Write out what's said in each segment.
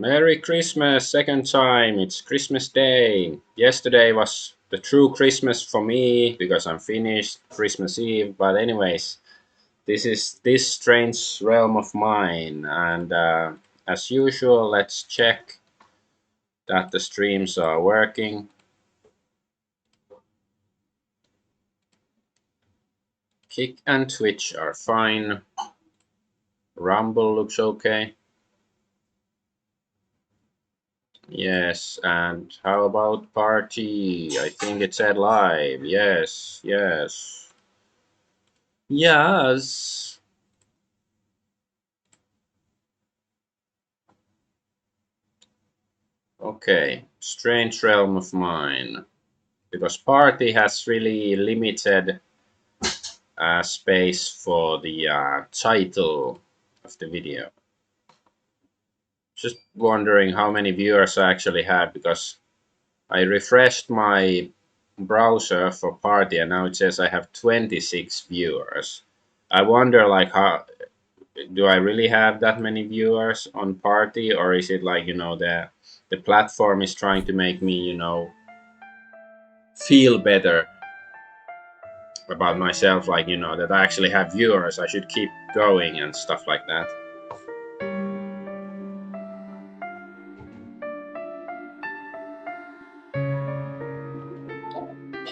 Merry Christmas, second time. It's Christmas Day. Yesterday was the true Christmas for me because I'm finished Christmas Eve. But anyways, this is this strange realm of mine, and as usual, let's check that the streams are working. Kick and Twitch are fine. Rumble looks okay. Yes, and how about Party? I think it said live. Yes, yes. Yes. Okay, strange realm of mine. Because Party has really limited space for the title of the video. Just wondering how many viewers I actually had because I refreshed my browser for Party and now it says I have 26 viewers. I wonder like how do I really have that many viewers on Party, or is it like the platform is trying to make me feel better about myself, like that I actually have viewers, I should keep going and stuff like that.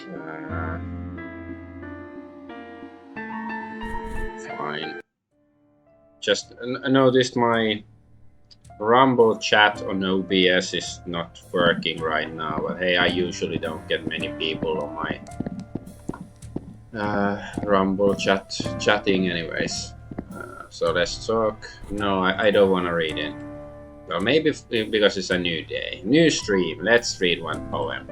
uh, Fine. Just noticed my Rumble chat on OBS is not working right now, but hey, I usually don't get many people on my Rumble chatting anyways. So let's talk. No, I don't want to read it. Well, maybe because it's a new day. New stream. Let's read one poem.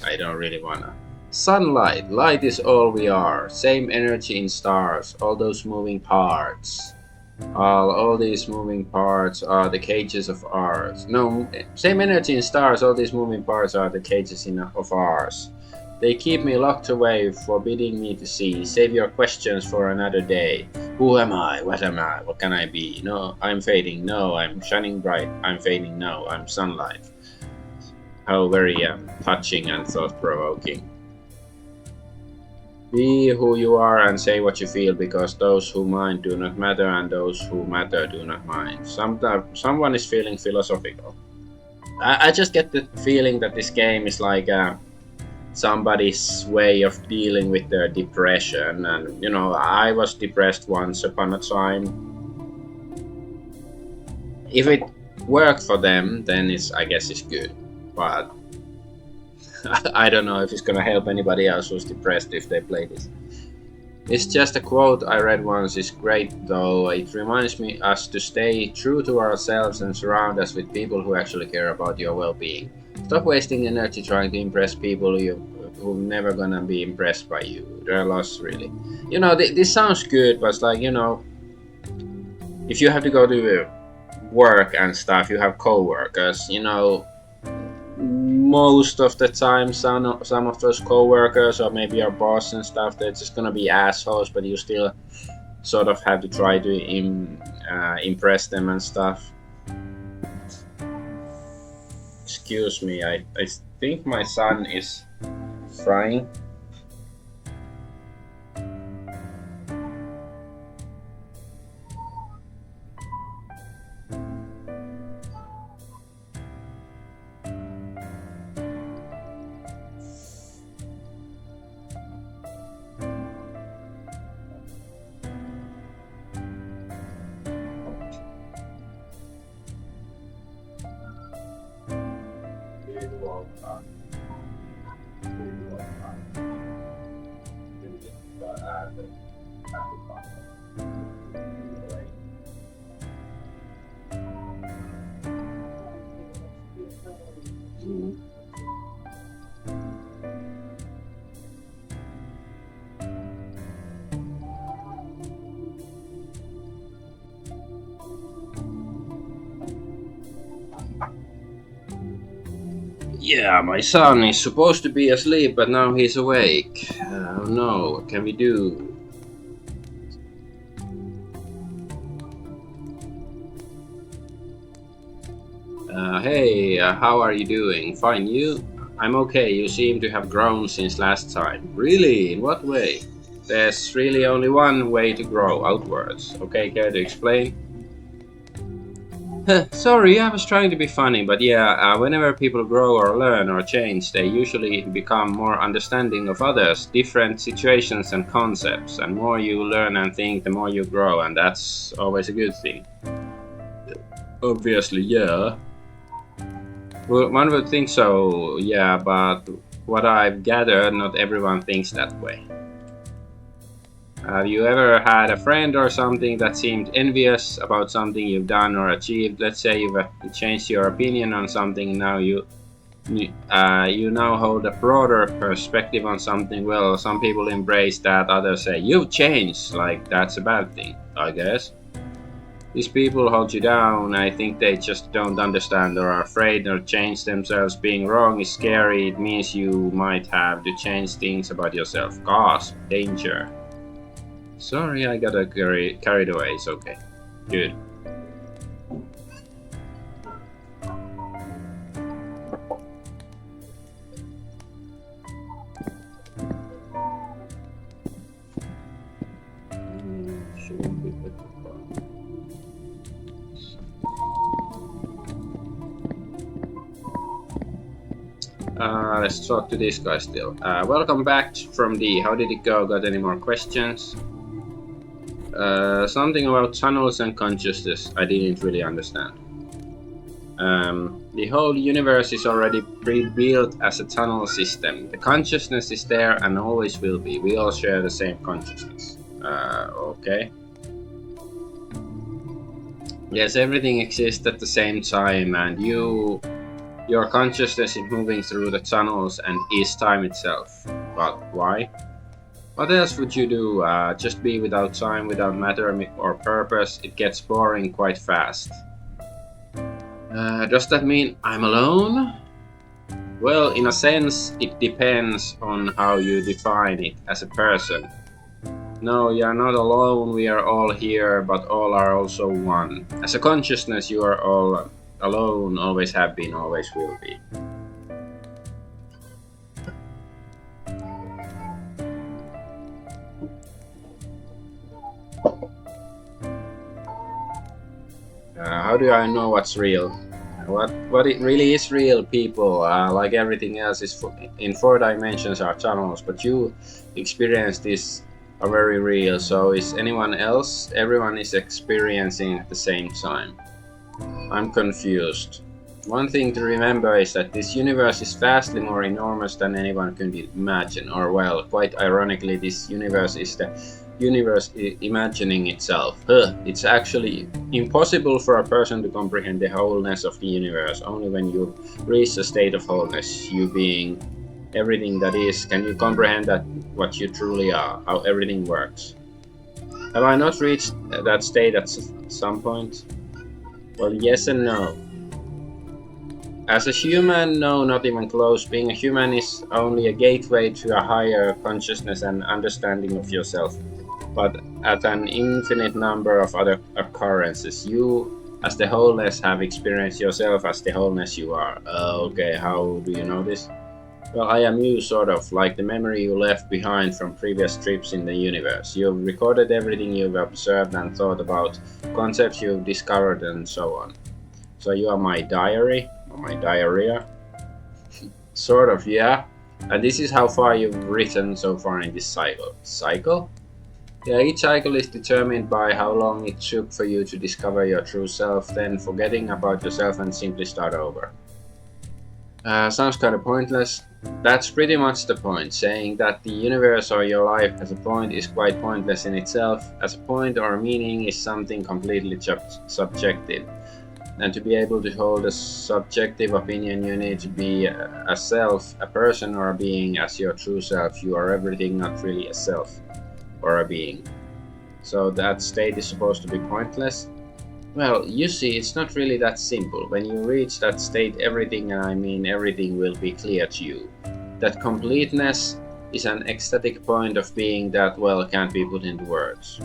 I don't really wanna. Sunlight. Light is all we are. Same energy in stars. All those moving parts. All these moving parts are the cages of ours. No, same energy in stars. All these moving parts are the cages of ours. They keep me locked away, forbidding me to see. Save your questions for another day. Who am I? What am I? What can I be? No, I'm fading. No, I'm shining bright. I'm fading. No, I'm sunlight. How very touching and thought-provoking. Be who you are and say what you feel, because those who mind do not matter and those who matter do not mind. Sometimes someone is feeling philosophical. I just get the feeling that this game is like somebody's way of dealing with their depression, and I was depressed once upon a time. If it worked for them, then I guess it's good, but I don't know if it's gonna help anybody else who's depressed if they play this. It's just a quote I read once. It's great though. It reminds us to stay true to ourselves and surround us with people who actually care about your well-being. Stop wasting energy trying to impress people who are never gonna be impressed by you. They're lost, really. This sounds good, but it's like, if you have to go to work and stuff, you have co-workers, most of the time some of those co-workers or maybe your boss and stuff, they're just gonna be assholes, but you still sort of have to try to impress them and stuff. Excuse me, I think my son is frying. Yeah, my son is supposed to be asleep, but now he's awake. Oh no, what can we do? Hey, how are you doing? Fine, you? I'm okay. You seem to have grown since last time. Really? In what way? There's really only one way to grow, outwards. Okay, care to explain? Sorry, I was trying to be funny, but yeah, whenever people grow or learn or change, they usually become more understanding of others, different situations and concepts. And more you learn and think, the more you grow, and that's always a good thing. Obviously, yeah. Well, one would think so, yeah, but what I've gathered, not everyone thinks that way. Have you ever had a friend or something that seemed envious about something you've done or achieved? Let's say you've changed your opinion on something, now you now hold a broader perspective on something. Well, some people embrace that, others say you've changed, like that's a bad thing, I guess. These people hold you down. I think they just don't understand or are afraid or change themselves. Being wrong is scary. It means you might have to change things about yourself. Gasp, danger. Sorry, I got carried away. It's okay. Good. Let's talk to this guy still. Welcome back from D. How did it go? Got any more questions? Something about tunnels and consciousness I didn't really understand. The whole universe is already pre-built as a tunnel system. The consciousness is there and always will be. We all share the same consciousness. Okay. Yes, everything exists at the same time, and your consciousness is moving through the tunnels and is time itself. But why? What else would you do? Just be without time, without matter or purpose? It gets boring quite fast. Does that mean I'm alone? Well, in a sense, it depends on how you define it as a person. No, you are not alone, we are all here, but all are also one. As a consciousness, you are all alone, always have been, always will be. How do I know what's real? What it really is real, people, like everything else, is in 4 dimensions are tunnels, but you experience this are very real. So is anyone else? Everyone is experiencing at the same time. I'm confused. One thing to remember is that this universe is vastly more enormous than anyone could imagine, or well, quite ironically, this universe is the universe imagining itself. It's actually impossible for a person to comprehend the wholeness of the universe. Only when you reach a state of wholeness, you being everything that is, can you comprehend that what you truly are, how everything works. Have I not reached that state at some point? Well, yes and no. As a human, no, not even close. Being a human is only a gateway to a higher consciousness and understanding of yourself. But at an infinite number of other occurrences, you, as the wholeness, have experienced yourself as the wholeness you are. Okay, how do you know this? Well, I am you, sort of, like the memory you left behind from previous trips in the universe. You've recorded everything you've observed and thought about, concepts you've discovered, and so on. So you are my diary, or my diarrhea? Sort of, yeah. And this is how far you've written so far in this cycle. Cycle? Yeah, each cycle is determined by how long it took for you to discover your true self, then forgetting about yourself and simply start over. Sounds kind of pointless. That's pretty much the point. Saying that the universe or your life as a point is quite pointless in itself. As a point or meaning is something completely subjective. And to be able to hold a subjective opinion, you need to be a self, a person, or a being as your true self. You are everything, not really a self or a being. So that state is supposed to be pointless? Well, you see, it's not really that simple. When you reach that state, everything, and I mean everything, will be clear to you. That completeness is an ecstatic point of being that, well, can't be put into words.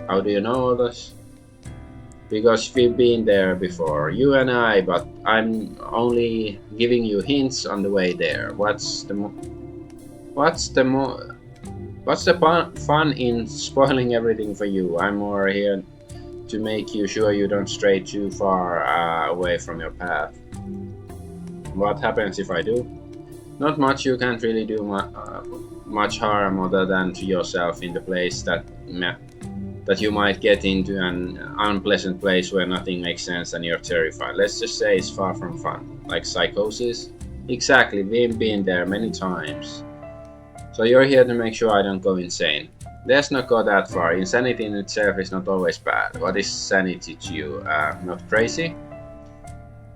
How do you know all this? Because we've been there before, you and I, but I'm only giving you hints on the way there. What's the mo what's the fun in spoiling everything for you? I'm more here to make you sure you don't stray too far away from your path. What happens if I do? Not much. You can't really do much harm other than to yourself in the place that you might get into an unpleasant place where nothing makes sense and you're terrified. Let's just say it's far from fun. Like psychosis? Exactly, we've been there many times. So you're here to make sure I don't go insane. Let's not go that far. Insanity in itself is not always bad. What is sanity to you? Not crazy?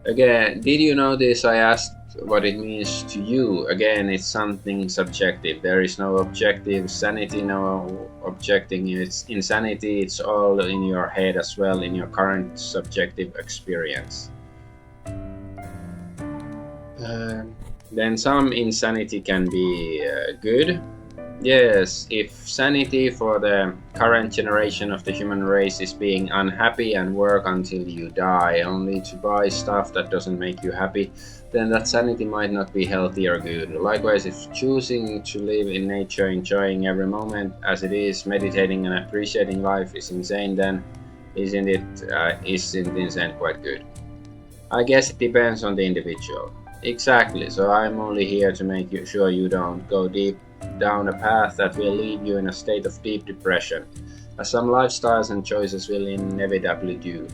Again, did you notice I asked what it means to you? Again, it's something subjective. There is no objective sanity, no objecting. It's insanity. It's all in your head as well, in your current subjective experience. Then some insanity can be good. Yes, if sanity for the current generation of the human race is being unhappy and work until you die only to buy stuff that doesn't make you happy, then that sanity might not be healthy or good. Likewise, if choosing to live in nature, enjoying every moment as it is, meditating and appreciating life is insane, then isn't insane quite good? I guess it depends on the individual. Exactly, so I'm only here to make sure you don't go deep down a path that will leave you in a state of deep depression, as some lifestyles and choices will inevitably do.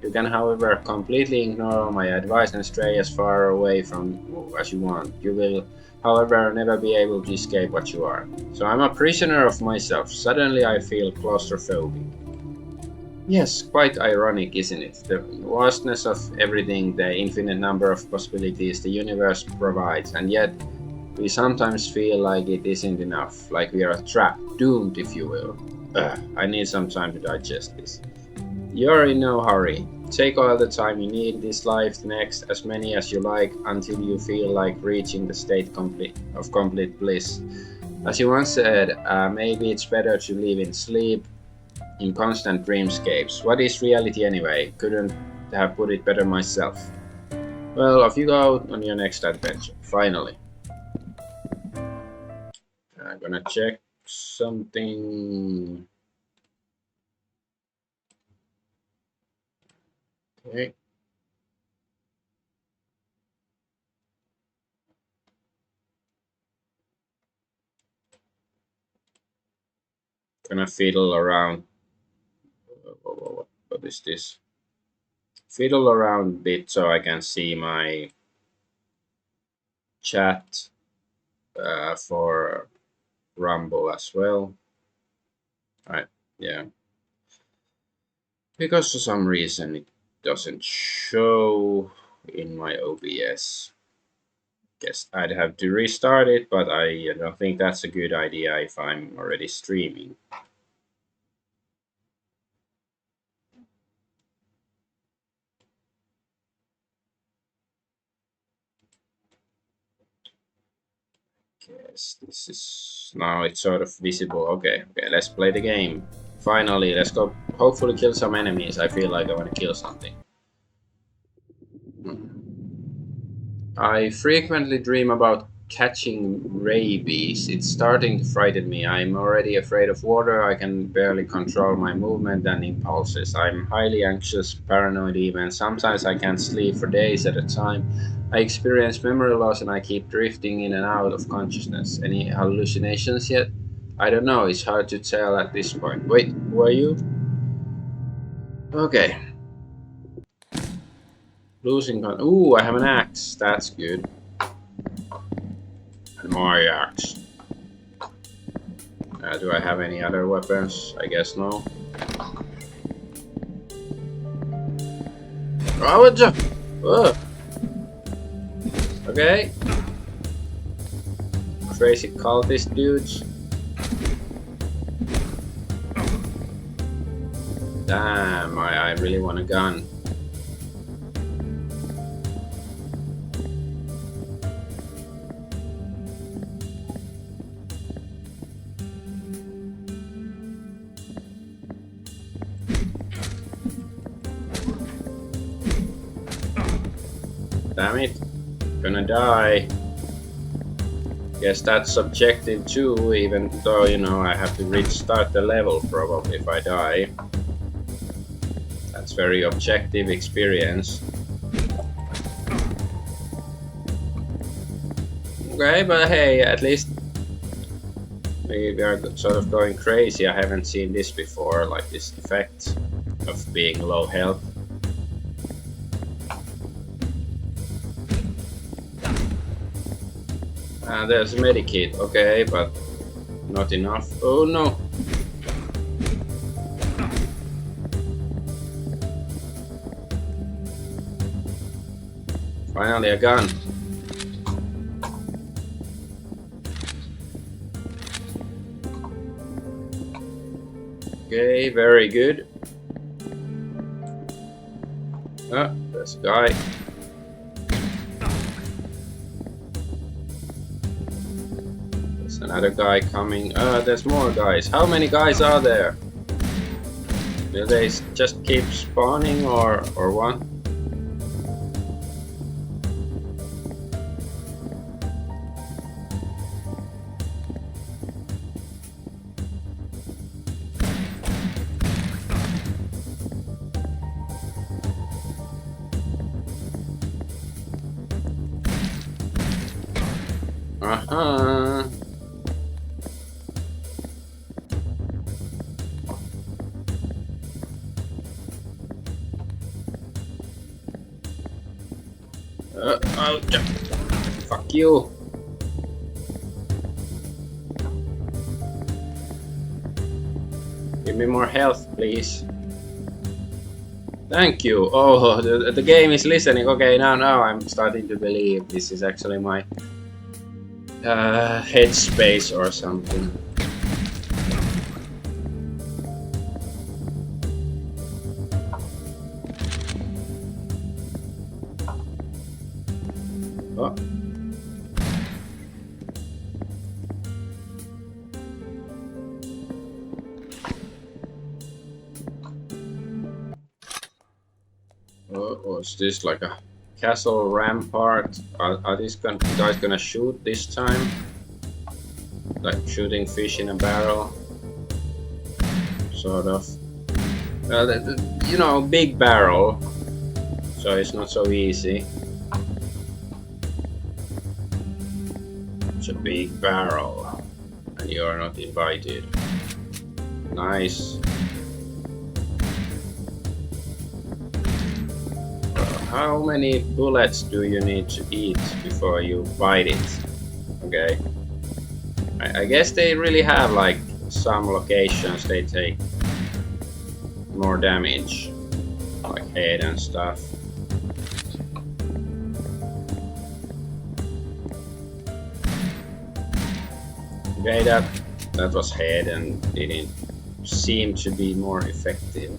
You can, however, completely ignore my advice and stray as far away from as you want. You will, however, never be able to escape what you are. So I'm a prisoner of myself. Suddenly I feel claustrophobic. Yes, quite ironic, isn't it? The vastness of everything, the infinite number of possibilities the universe provides, and yet we sometimes feel like it isn't enough, like we are trapped, doomed, if you will. I need some time to digest this. You're in no hurry. Take all the time you need this life, the next, as many as you like, until you feel like reaching the state of complete bliss. As you once said, maybe it's better to live in sleep, in constant dreamscapes. What is reality anyway? Couldn't have put it better myself. Well, off you go on your next adventure. Finally. I'm gonna check something. Okay. Gonna fiddle around. What is this? Fiddle around a bit so I can see my chat for Rumble as well. Alright, yeah. Because for some reason it doesn't show in my OBS. Guess I'd have to restart it, but I don't think that's a good idea if I'm already streaming. Yes, this is now it's sort of visible. Okay, let's play the game. Finally, let's go. Hopefully, kill some enemies. I feel like I want to kill something. I frequently dream about catching rabies. It's starting to frighten me. I'm already afraid of water. I can barely control my movement and impulses. I'm highly anxious, paranoid even. Sometimes I can't sleep for days at a time. I experience memory loss and I keep drifting in and out of consciousness. Any hallucinations yet? I don't know. It's hard to tell at this point. Wait, who are you? Okay. Losing con. Ooh, I have an axe. That's good. And more axe. Do I have any other weapons? I guess no. Oh, okay. Crazy cultist dudes. Damn, I really want a gun. Damn it. Gonna die. Guess that's subjective too, even though, you know, I have to restart the level probably if I die. That's very objective experience. Okay, but hey, at least we are sort of going crazy. I haven't seen this before, like this effect of being low health. There's a medikit, okay, but not enough. Oh no! Finally a gun. Okay, very good. Ah, there's a guy. There's another guy coming. There's more guys. How many guys are there? Do they just keep spawning or what? Uh-huh. Oh, fuck you. Give me more health, please. Thank you. Oh, the game is listening. Okay, now I'm starting to believe this is actually my headspace or something. Oh. Oh, is this like a castle rampart? Are these guys gonna shoot this time? Like shooting fish in a barrel? Sort of. You know, big barrel. So it's not so easy. It's a big barrel. And you are not invited. Nice. How many bullets do you need to eat before you bite it? Okay. I guess they really have like some locations they take more damage. Like head and stuff. Okay, that was head and didn't seem to be more effective.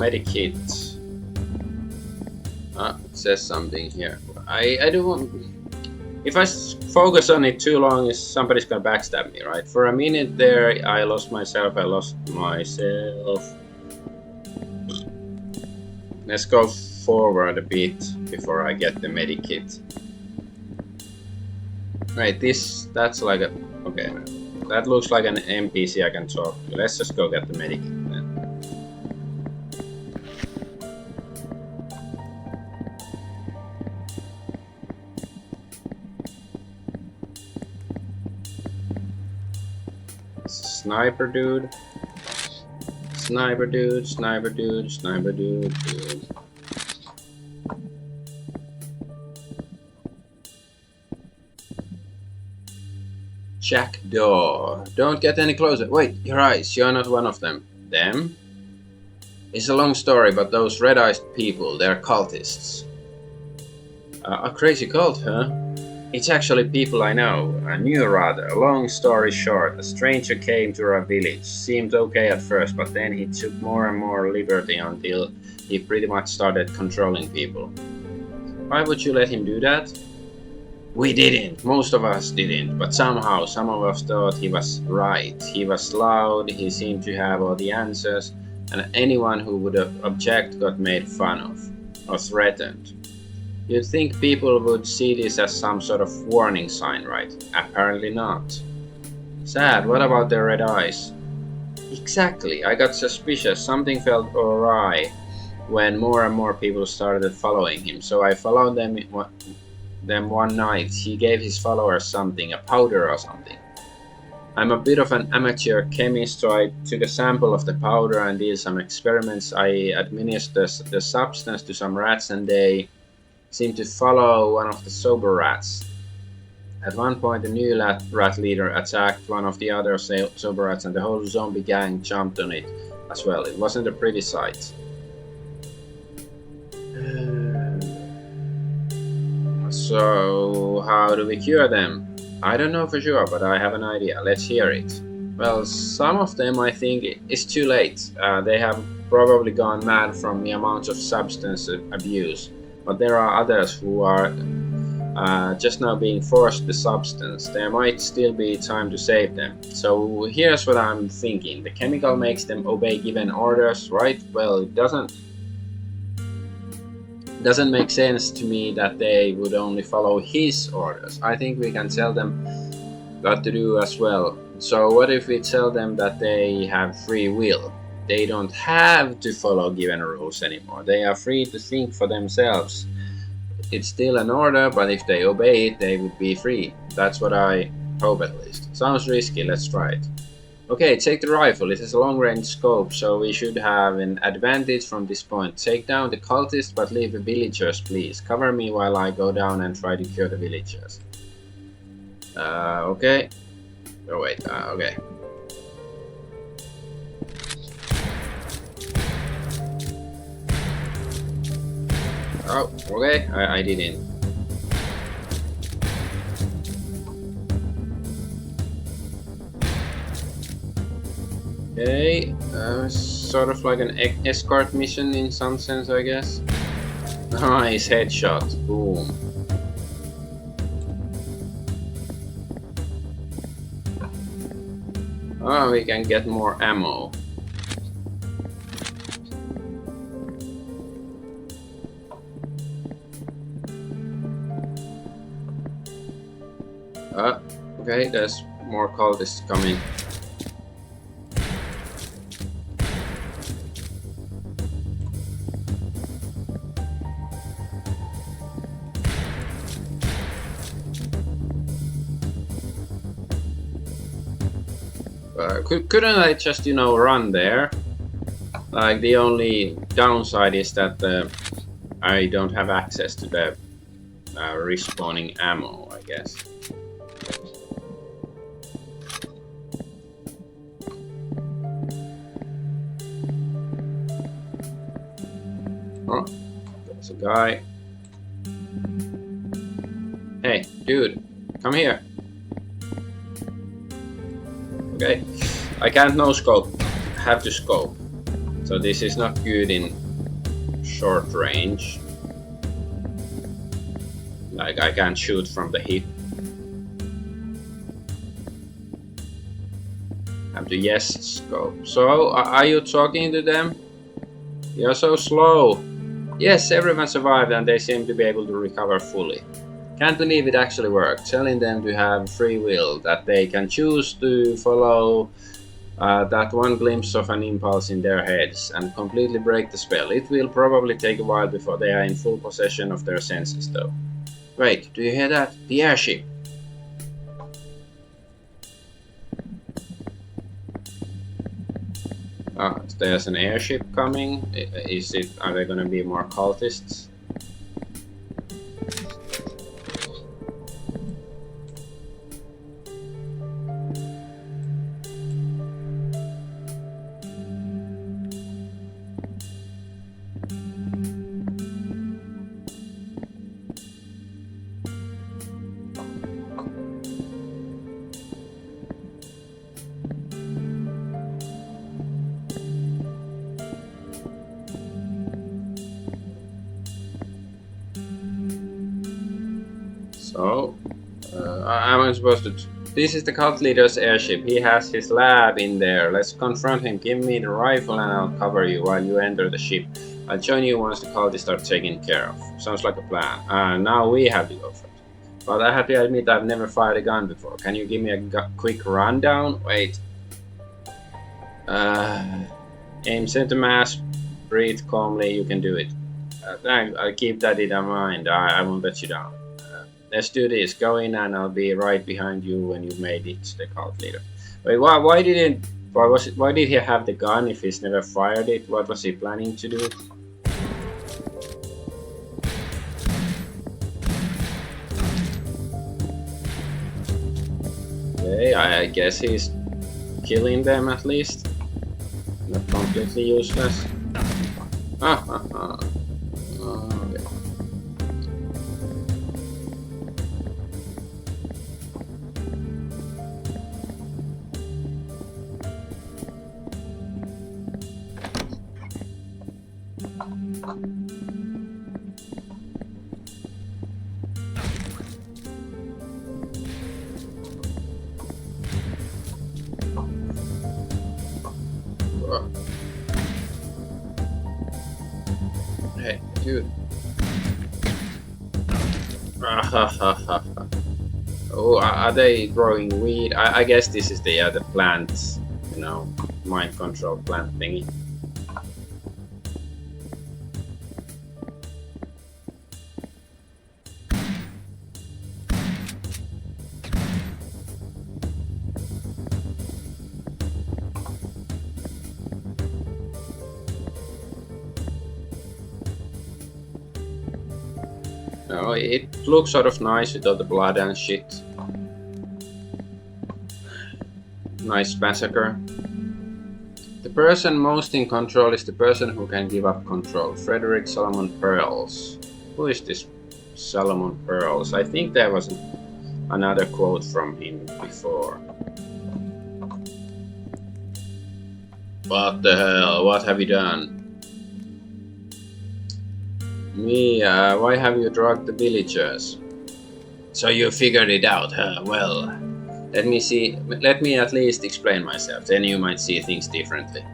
Medikit. It says something here. I don't want. If I focus on it too long, somebody's gonna backstab me, right? For a minute there, I lost myself. Let's go forward a bit before I get the medikit. Right, that's like a. Okay, that looks like an NPC I can talk to. Let's just go get the medikit then. Sniper dude. Sniper dude, sniper dude, sniper dude. Jackdaw. Don't get any closer. Wait, your eyes. You're not one of them. Them? It's a long story, but those red-eyed people, they're cultists. A crazy cult, huh? It's actually people I know. I knew rather. Long story short, a stranger came to our village. Seemed okay at first, but then he took more and more liberty until he pretty much started controlling people. Why would you let him do that? We didn't. Most of us didn't. But somehow, some of us thought he was right. He was loud, he seemed to have all the answers, and anyone who would object got made fun of or threatened. You'd think people would see this as some sort of warning sign, right? Apparently not. Sad, what about their red eyes? Exactly, I got suspicious, something felt awry when more and more people started following him, so I followed them one night. He gave his followers something, a powder or something. I'm a bit of an amateur chemist, so I took a sample of the powder and did some experiments. I administered the substance to some rats and they seemed to follow one of the sober rats. At one point, the new rat leader attacked one of the other sober rats, and the whole zombie gang jumped on it as well. It wasn't a pretty sight. So, how do we cure them? I don't know for sure, but I have an idea. Let's hear it. Well, some of them I think it's too late. They have probably gone mad from the amount of substance abuse. But there are others who are just now being forced the substance. There might still be time to save them. So here's what I'm thinking. The chemical makes them obey given orders, right? Well, it doesn't make sense to me that they would only follow his orders. I think we can tell them what to do as well. So what if we tell them that they have free will? They don't have to follow given rules anymore. They are free to think for themselves. It's still an order, but if they obey it, they would be free. That's what I hope at least. Sounds risky, let's try it. Okay, take the rifle. It has a long-range scope, so we should have an advantage from this point. Take down the cultists, but leave the villagers, please. Cover me while I go down and try to cure the villagers. Okay. Oh wait, okay. Oh, okay, I didn't. Okay, sort of like an escort mission in some sense, I guess. Nice headshot, boom. Oh, we can get more ammo. Okay, there's more cultists coming. Couldn't I just, run there? Like, the only downside is that I don't have access to the respawning ammo, I guess. Oh, there's a guy. Hey, dude, come here. Okay, I can't no scope. I have to scope. So this is not good in short range. Like, I can't shoot from the hip. Have to yes scope. So, are you talking to them? You're so slow. Yes, everyone survived and they seem to be able to recover fully. Can't believe it actually worked, telling them to have free will, that they can choose to follow that one glimpse of an impulse in their heads and completely break the spell. It will probably take a while before they are in full possession of their senses though. Wait, do you hear that? The airship! There's an airship coming. Are there gonna be more cultists? So, I'm supposed to... This is the cult leader's airship. He has his lab in there. Let's confront him. Give me the rifle and I'll cover you while you enter the ship. I'll join you once the cultists are taken care of. Sounds like a plan. Now we have to go for it. But I have to admit I've never fired a gun before. Can you give me a quick rundown? Wait. Aim center mass. Breathe calmly. You can do it. Thanks. I'll keep that in mind. I won't let you down. Let's do this. Go in and I'll be right behind you when you've made it to the cult leader. Wait, why did he have the gun if he's never fired it? What was he planning to do? Okay, I guess he's killing them at least. Not completely useless. Okay. Hey, dude. Oh, are they growing weed? I guess this is the plant, you know, mind control plant thingy. No, it looks sort of nice with all the blood and shit. Nice massacre. The person most in control is the person who can give up control. Frederick Solomon Pearls. Who is this Solomon Pearls? I think there was another quote from him before. What the hell? What have you done? Me, why have you drugged the villagers? So you figured it out, huh? Well, let me at least explain myself, then you might see things differently.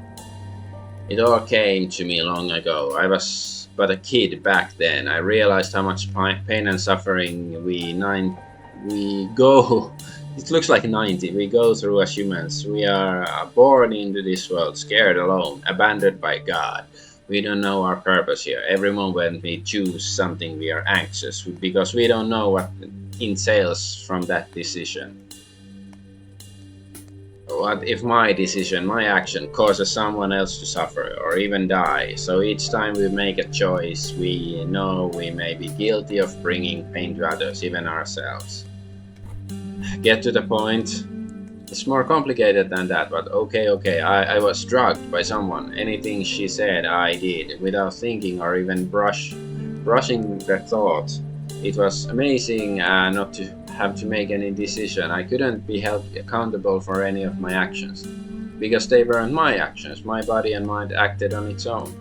It all came to me long ago. I was but a kid back then. I realized how much pain and suffering we go... It looks like 90. We go through as humans. We are born into this world, scared, alone, abandoned by God. We don't know our purpose here. Every moment we choose something, we are anxious because we don't know what entails from that decision. What if my decision, my action, causes someone else to suffer or even die? So each time we make a choice, we know we may be guilty of bringing pain to others, even ourselves. Get to the point. It's more complicated than that, but okay. I was drugged by someone. Anything she said, I did, without thinking or even brushing the thought. It was amazing not to have to make any decision. I couldn't be held accountable for any of my actions, because they weren't my actions. My body and mind acted on its own.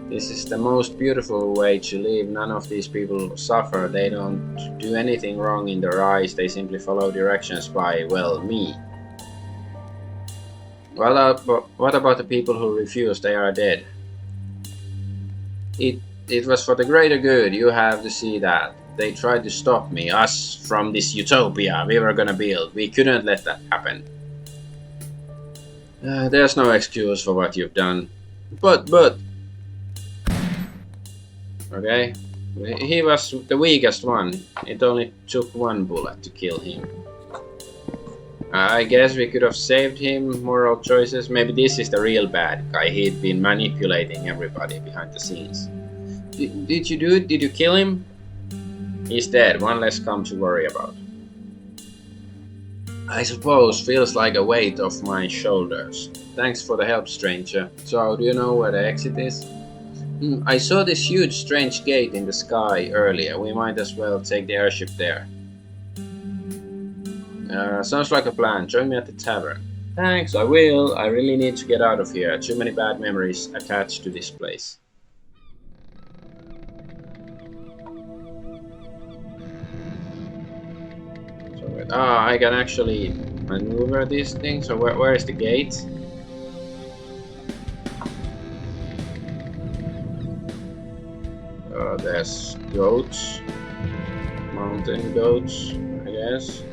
This is the most beautiful way to live. None of these people suffer. They don't do anything wrong in their eyes. They simply follow directions by, well, me. Well, what about the people who refuse? They are dead. It was for the greater good. You have to see that. They tried to stop me, us, from this utopia we were gonna build. We couldn't let that happen. There's no excuse for what you've done. But... Okay, he was the weakest one. It only took one bullet to kill him. I guess we could have saved him. Moral choices. Maybe this is the real bad guy. He'd been manipulating everybody behind the scenes. Did you do it? Did you kill him? He's dead. One less come to worry about. I suppose feels like a weight off my shoulders. Thanks for the help, stranger. So, do you know where the exit is? I saw this huge strange gate in the sky earlier. We might as well take the airship there. Sounds like a plan. Join me at the tavern. Thanks, I will. I really need to get out of here. Too many bad memories attached to this place. I can actually maneuver these things. So where is the gate? There's goats. Mountain goats, I guess.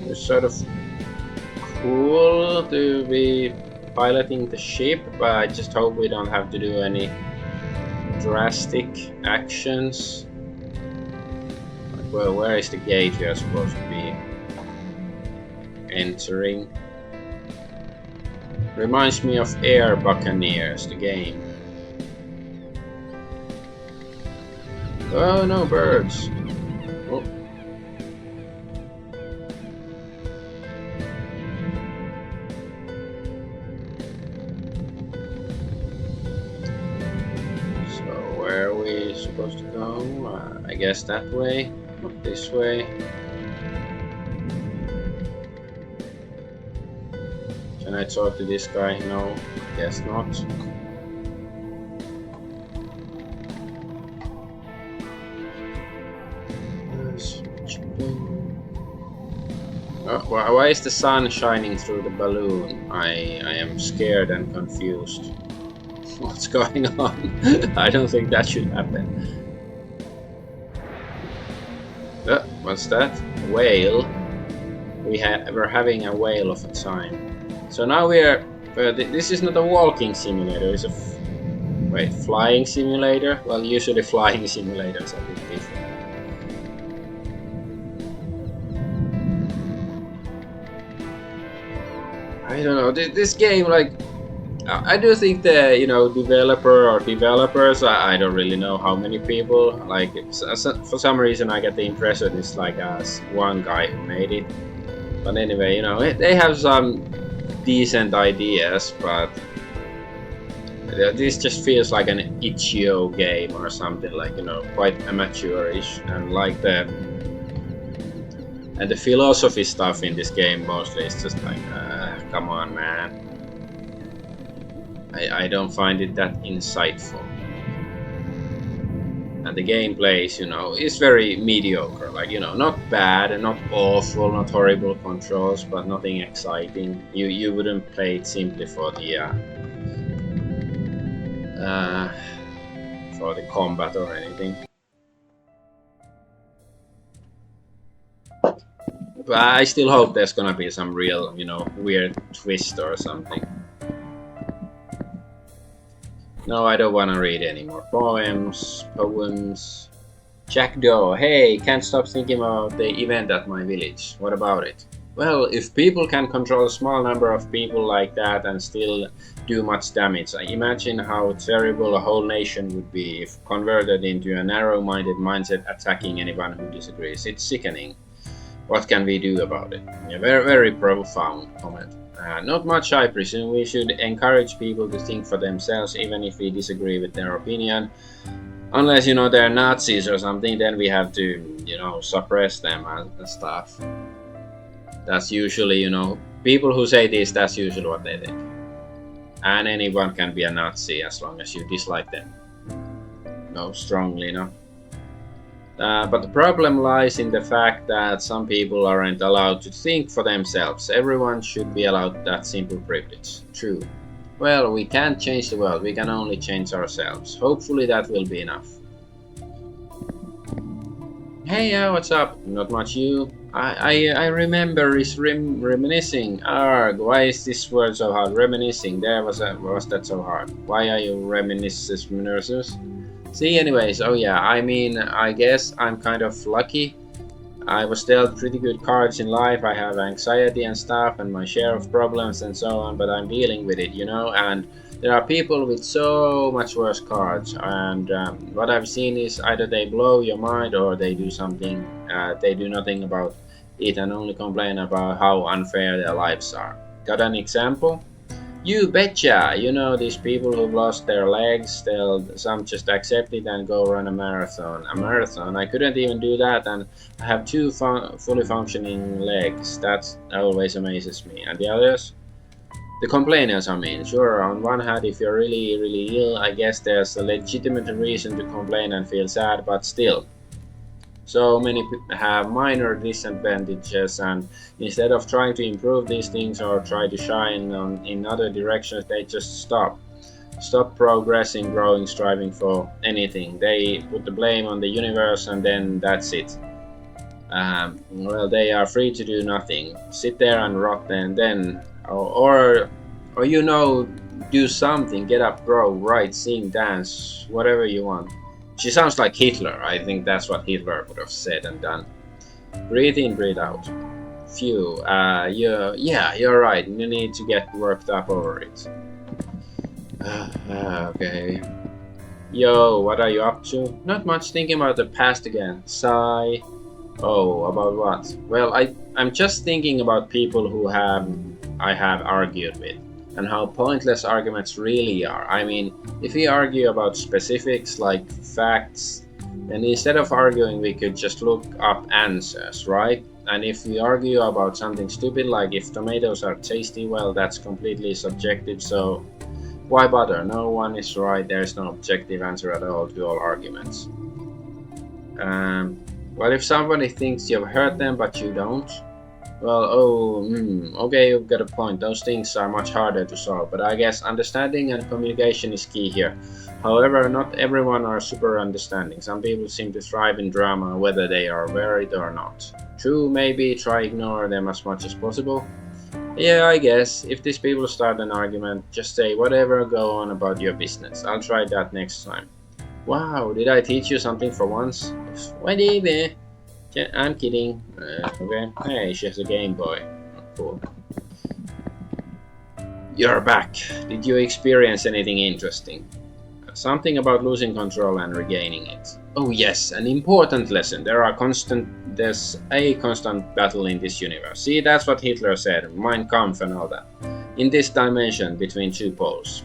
It's sort of cool to be piloting the ship, but I just hope we don't have to do any drastic actions. Like, well, where is the gate we are supposed to be entering? Reminds me of Air Buccaneers, the game. Oh, no birds. Oh. So where are we supposed to go? I guess that way, not this way. Can I talk to this guy? No, guess not. Why is the sun shining through the balloon? I am scared and confused. What's going on? I don't think that should happen. What's that? Whale. We're having a whale of a time. So now we're. This is not a walking simulator. It's a wait, flying simulator. Well, usually flying simulators are a bit different. I don't know. This game, like, I do think the developer or developers. I don't really know how many people. Like, for some reason, I get the impression it's like one guy who made it. But anyway, they have some decent ideas, but this just feels like an itch.io game or something, like quite amateurish, and like the philosophy stuff in this game mostly is just like, come on, man. I don't find it that insightful. And the gameplay is very mediocre. Like, not bad and not awful, not horrible controls, but nothing exciting. You wouldn't play it simply for the combat or anything. But I still hope there's gonna be some real, weird twist or something. No, I don't want to read any more poems. Jackdaw, hey, can't stop thinking about the event at my village. What about it? Well, if people can control a small number of people like that and still do much damage, I imagine how terrible a whole nation would be if converted into a narrow-minded mindset attacking anyone who disagrees. It's sickening. What can we do about it? A very, very profound comment. Not much, I presume. We should encourage people to think for themselves, even if we disagree with their opinion. Unless, they're Nazis or something, then we have to, suppress them and stuff. That's usually, people who say this, that's usually what they think. And anyone can be a Nazi as long as you dislike them. No, strongly, no. But the problem lies in the fact that some people aren't allowed to think for themselves. Everyone should be allowed that simple privilege. True. Well, we can't change the world, we can only change ourselves. Hopefully that will be enough. Hey, what's up? Not much, you? I remember reminiscing. Arg, why is this word so hard? Reminiscing. Was that so hard? Why are you reminiscing? See, anyways, oh yeah, I guess I'm kind of lucky. I was dealt pretty good cards in life. I have anxiety and stuff and my share of problems and so on, but I'm dealing with it, and there are people with so much worse cards, and what I've seen is either they blow your mind or they do something, they do nothing about it and only complain about how unfair their lives are. Got an example? You betcha! These people who've lost their legs, some just accept it and go run a marathon. A marathon? I couldn't even do that, and I have two fully functioning legs. That always amazes me. And the others? The complainers, sure, on one hand, if you're really, really ill, I guess there's a legitimate reason to complain and feel sad, but still. So many have minor disadvantages, and instead of trying to improve these things or try to shine in other directions, they just stop progressing, growing, striving for anything. They put the blame on the universe, and then that's it. Well, they are free to do nothing, sit there and rot, and then, or do something, get up, grow, write, sing, dance, whatever you want. She sounds like Hitler. I think that's what Hitler would have said and done. Breathe in, breathe out. Phew. Yeah, you're right. You need to get worked up over it. Okay. Yo, what are you up to? Not much, thinking about the past again. Sigh. Oh, about what? Well, I'm just thinking about people I have argued with, and how pointless arguments really are. I mean, if we argue about specifics like facts, then instead of arguing we could just look up answers, right? And if we argue about something stupid like if tomatoes are tasty, well, that's completely subjective, so why bother? No one is right, there's no objective answer at all to all arguments. Well, if somebody thinks you've hurt them but you don't, well, okay, you've got a point. Those things are much harder to solve, but I guess understanding and communication is key here. However, not everyone are super understanding. Some people seem to thrive in drama, whether they are worried or not. True, maybe try ignore them as much as possible. Yeah, I guess. If these people start an argument, just say whatever, go on about your business. I'll try that next time. Wow, did I teach you something for once? Whatever. I'm kidding. Okay. Hey, she has a Game Boy. Cool. You're back. Did you experience anything interesting? Something about losing control and regaining it. Oh yes, an important lesson. There's a constant battle in this universe. See, that's what Hitler said. Mein Kampf and all that. In this dimension between two poles.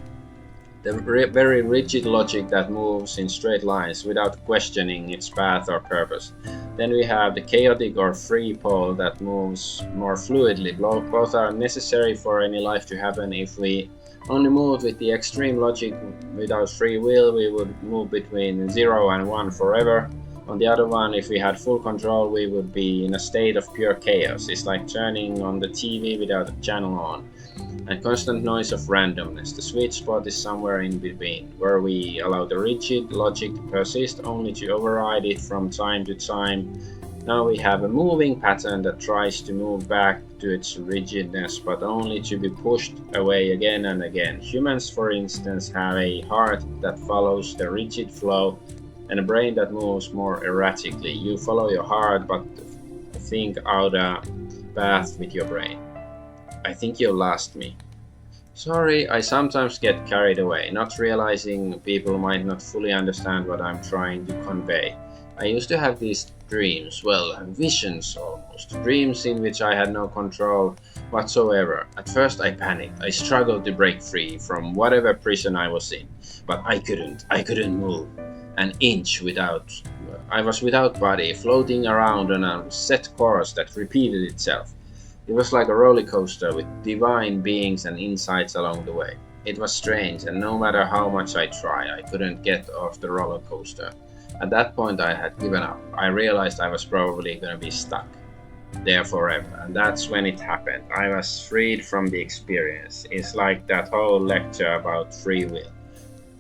The very rigid logic that moves in straight lines without questioning its path or purpose. Then we have the chaotic or free pole that moves more fluidly. Both are necessary for any life to happen. If we only moved with the extreme logic without free will, we would move between 0 and 1 forever. On the other one, if we had full control, we would be in a state of pure chaos. It's like turning on the TV without a channel on. And constant noise of randomness. The sweet spot is somewhere in between, where we allow the rigid logic to persist only to override it from time to time. Now we have a moving pattern that tries to move back to its rigidness, but only to be pushed away again and again. Humans, for instance, have a heart that follows the rigid flow and a brain that moves more erratically. You follow your heart, but think out a path with your brain. I think you lost me. Sorry, I sometimes get carried away, not realizing people might not fully understand what I'm trying to convey. I used to have these dreams, well, visions almost, dreams in which I had no control whatsoever. At first I panicked, I struggled to break free from whatever prison I was in, but I couldn't move an inch I was without body, floating around on a set course that repeated itself. It was like a roller coaster with divine beings and insights along the way. It was strange, and no matter how much I tried, I couldn't get off the roller coaster. At that point I had given up. I realized I was probably gonna be stuck there forever, and that's when it happened. I was freed from the experience. It's like that whole lecture about free will.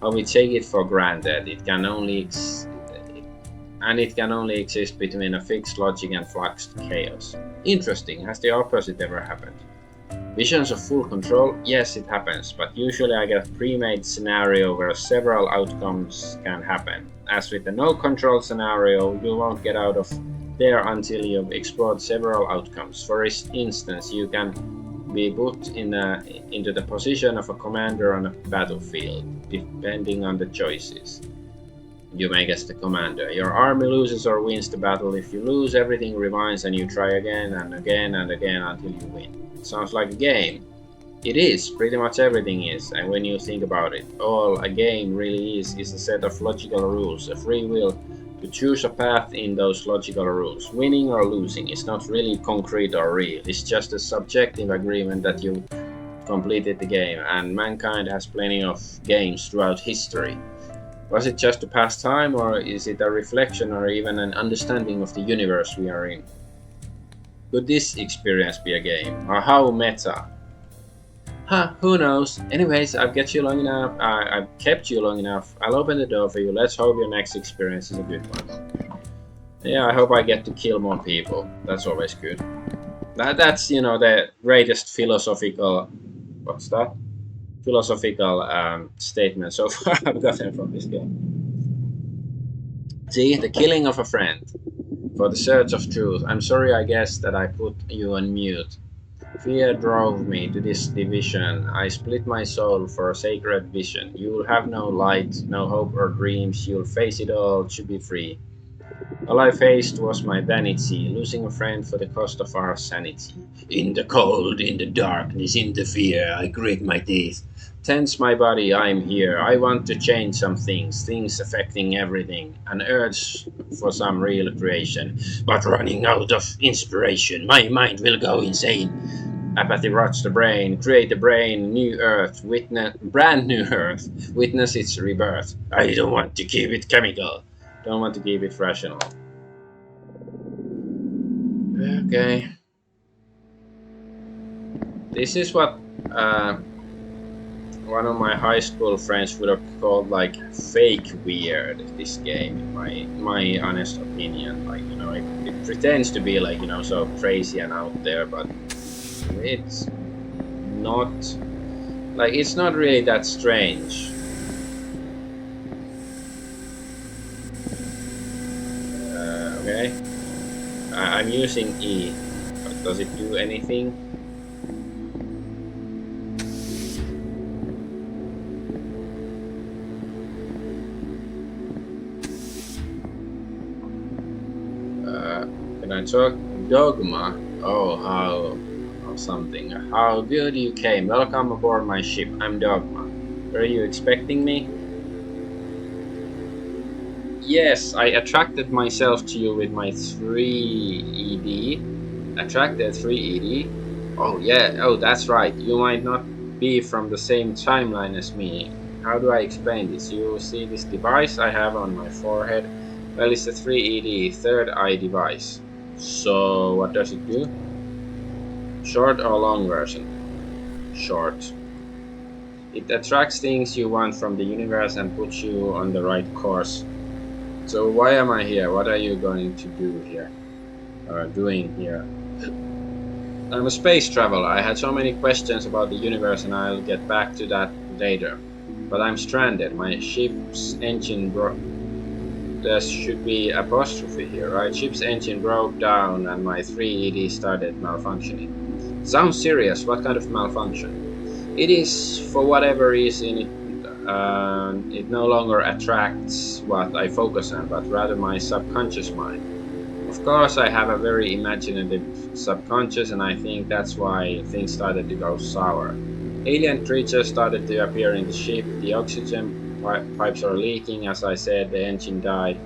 How we take it for granted, it can only exist between a fixed logic and fluxed chaos. Interesting, has the opposite ever happened? Visions of full control? Yes, it happens, but usually I get a pre-made scenario where several outcomes can happen. As with the no control scenario, you won't get out of there until you've explored several outcomes. For instance, you can be put into the position of a commander on a battlefield, depending on the choices you make as the commander. Your army loses or wins the battle. If you lose, everything rewinds and you try again and again and again until you win. It sounds like a game. It is, pretty much everything is, and when you think about it, all a game really is a set of logical rules, a free will to choose a path in those logical rules. Winning or losing is not really concrete or real, it's just a subjective agreement that you completed the game, and mankind has plenty of games throughout history. Was it just a pastime, or is it a reflection or even an understanding of the universe we are in? Could this experience be a game? Or how meta? Huh, who knows? Anyways, I've kept you long enough. I've kept you long enough. I'll open the door for you. Let's hope your next experience is a good one. Yeah, I hope I get to kill more people. That's always good. That's, you know, the greatest philosophical... What's that? Philosophical statement so far I've gotten from this game. See, the killing of a friend for the search of truth. I'm sorry, I guess, that I put you on mute. Fear drove me to this division. I split my soul for a sacred vision. You'll have no light, no hope or dreams. You'll face it all to be free. All I faced was my vanity, losing a friend for the cost of our sanity. In the cold, in the darkness, in the fear, I grit my teeth. Tense my body, I'm here. I want to change some things, things affecting everything. An urge for some real creation. But running out of inspiration, my mind will go insane. Apathy rots the brain, create a brain, new earth, witness, brand new earth, witness its rebirth. I don't want to keep it chemical, don't want to keep it rational. Okay. This is what one of my high school friends would have called like fake weird, this game, in my honest opinion. Like, you know, it pretends to be like, you know, so crazy and out there, but it's not, like, it's not really that strange. Okay, I'm using E, but does it do anything? Can I talk? Dogma. Oh, how... something. How good you came. Welcome aboard my ship. I'm Dogma. Were you expecting me? Yes, I attracted myself to you with my 3ED. Attracted 3ED? Oh yeah, oh that's right. You might not be from the same timeline as me. How do I explain this? You see this device I have on my forehead? Well, it's a 3ED, third eye device. So, what does it do? Short or long version? Short. It attracts things you want from the universe and puts you on the right course. So why am I here? What are you going to do here? Or doing here? I'm a space traveler. I had so many questions about the universe and I'll get back to that later. But I'm stranded. My ship's engine broke. There should be apostrophe here, right? Ship's engine broke down and my 3ED started malfunctioning. Sounds serious. What kind of malfunction? It is, for whatever reason, it no longer attracts what I focus on, but rather my subconscious mind. Of course, I have a very imaginative subconscious, and I think that's why things started to go sour. Alien creatures started to appear in the ship, the oxygen pipes are leaking, as I said, the engine died.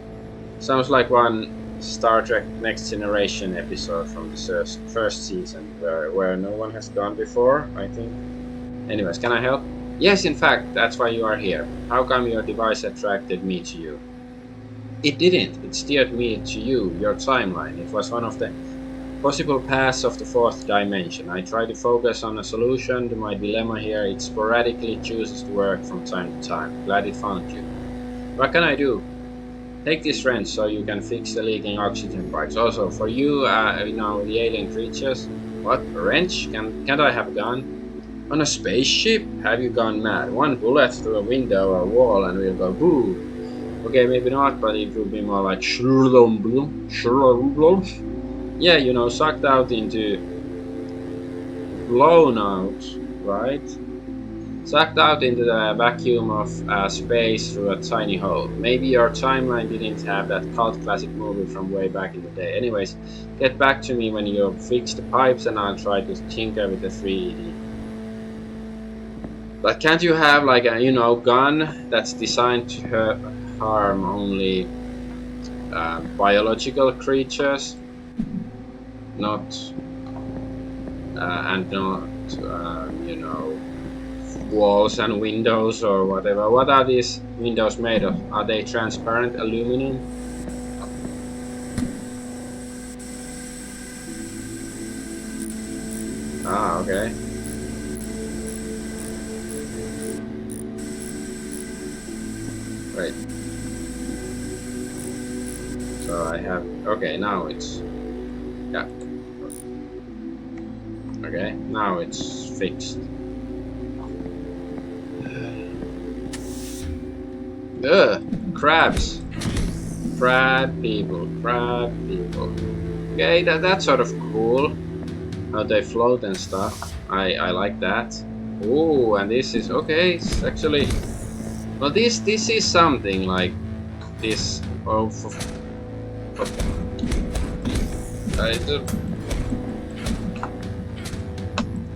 Sounds like one Star Trek Next Generation episode from the first season, where no one has gone before, I think. Anyways, can I help? Yes, in fact, that's why you are here. How come your device attracted me to you? It didn't. It steered me to you, your timeline. It was one of the possible paths of the fourth dimension. I try to focus on a solution to my dilemma here. It sporadically chooses to work from time to time. Glad it found you. What can I do? Take this wrench so you can fix the leaking oxygen pipes. Also, for you, you know, the alien creatures. What? A wrench? Can't I have a gun? On a spaceship? Have you gone mad? One bullet through a window or wall and we'll go boo. Okay, maybe not, but it would be more like yeah, you know, sucked out into... blown out, right? Sucked out into the vacuum of space through a tiny hole. Maybe your timeline didn't have that cult classic movie from way back in the day. Anyways, get back to me when you fix the pipes and I'll try to tinker with the 3ED. But can't you have like a, you know, gun that's designed to harm only biological creatures? Not, and not, you know, walls and windows or whatever. What are these windows made of? Are they transparent aluminum? Ah, okay. Wait. So I have... Okay, now it's... Yeah. Okay, now it's fixed. Ugh! Crabs! Crab people, crab people. Okay, that's sort of cool. How they float and stuff. I like that. Oh, and this is... Okay, it's actually... Well, this is something like... This... Oh,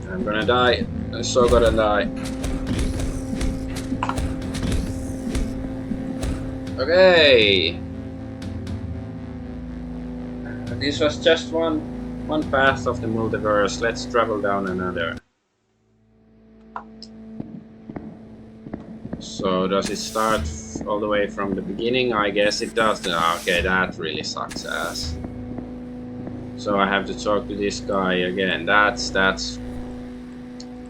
I'm gonna die. I'm so gonna die. Okay. This was just one path of the multiverse. Let's travel down another. So does it start all the way from the beginning? I guess it does. Okay, that really sucks ass. So I have to talk to this guy again. That's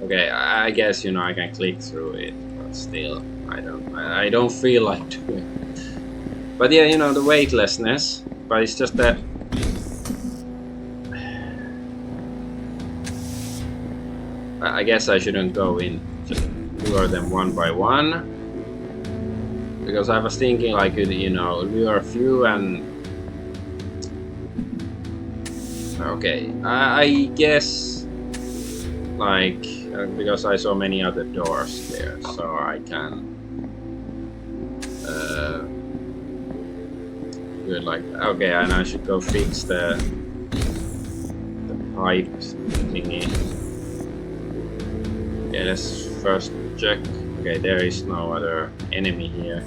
okay. I guess, you know, I can click through it, but still, I don't feel like doing it. But yeah, you know, the weightlessness. But it's just that I guess I shouldn't go in. Just lure them one by one. Because I was thinking I could, you know, lure a few and... Okay, I guess, like, because I saw many other doors there, so I can do it like that. Okay, and I should go fix the pipe thingy. Okay, let's first check. Okay, there is no other enemy here.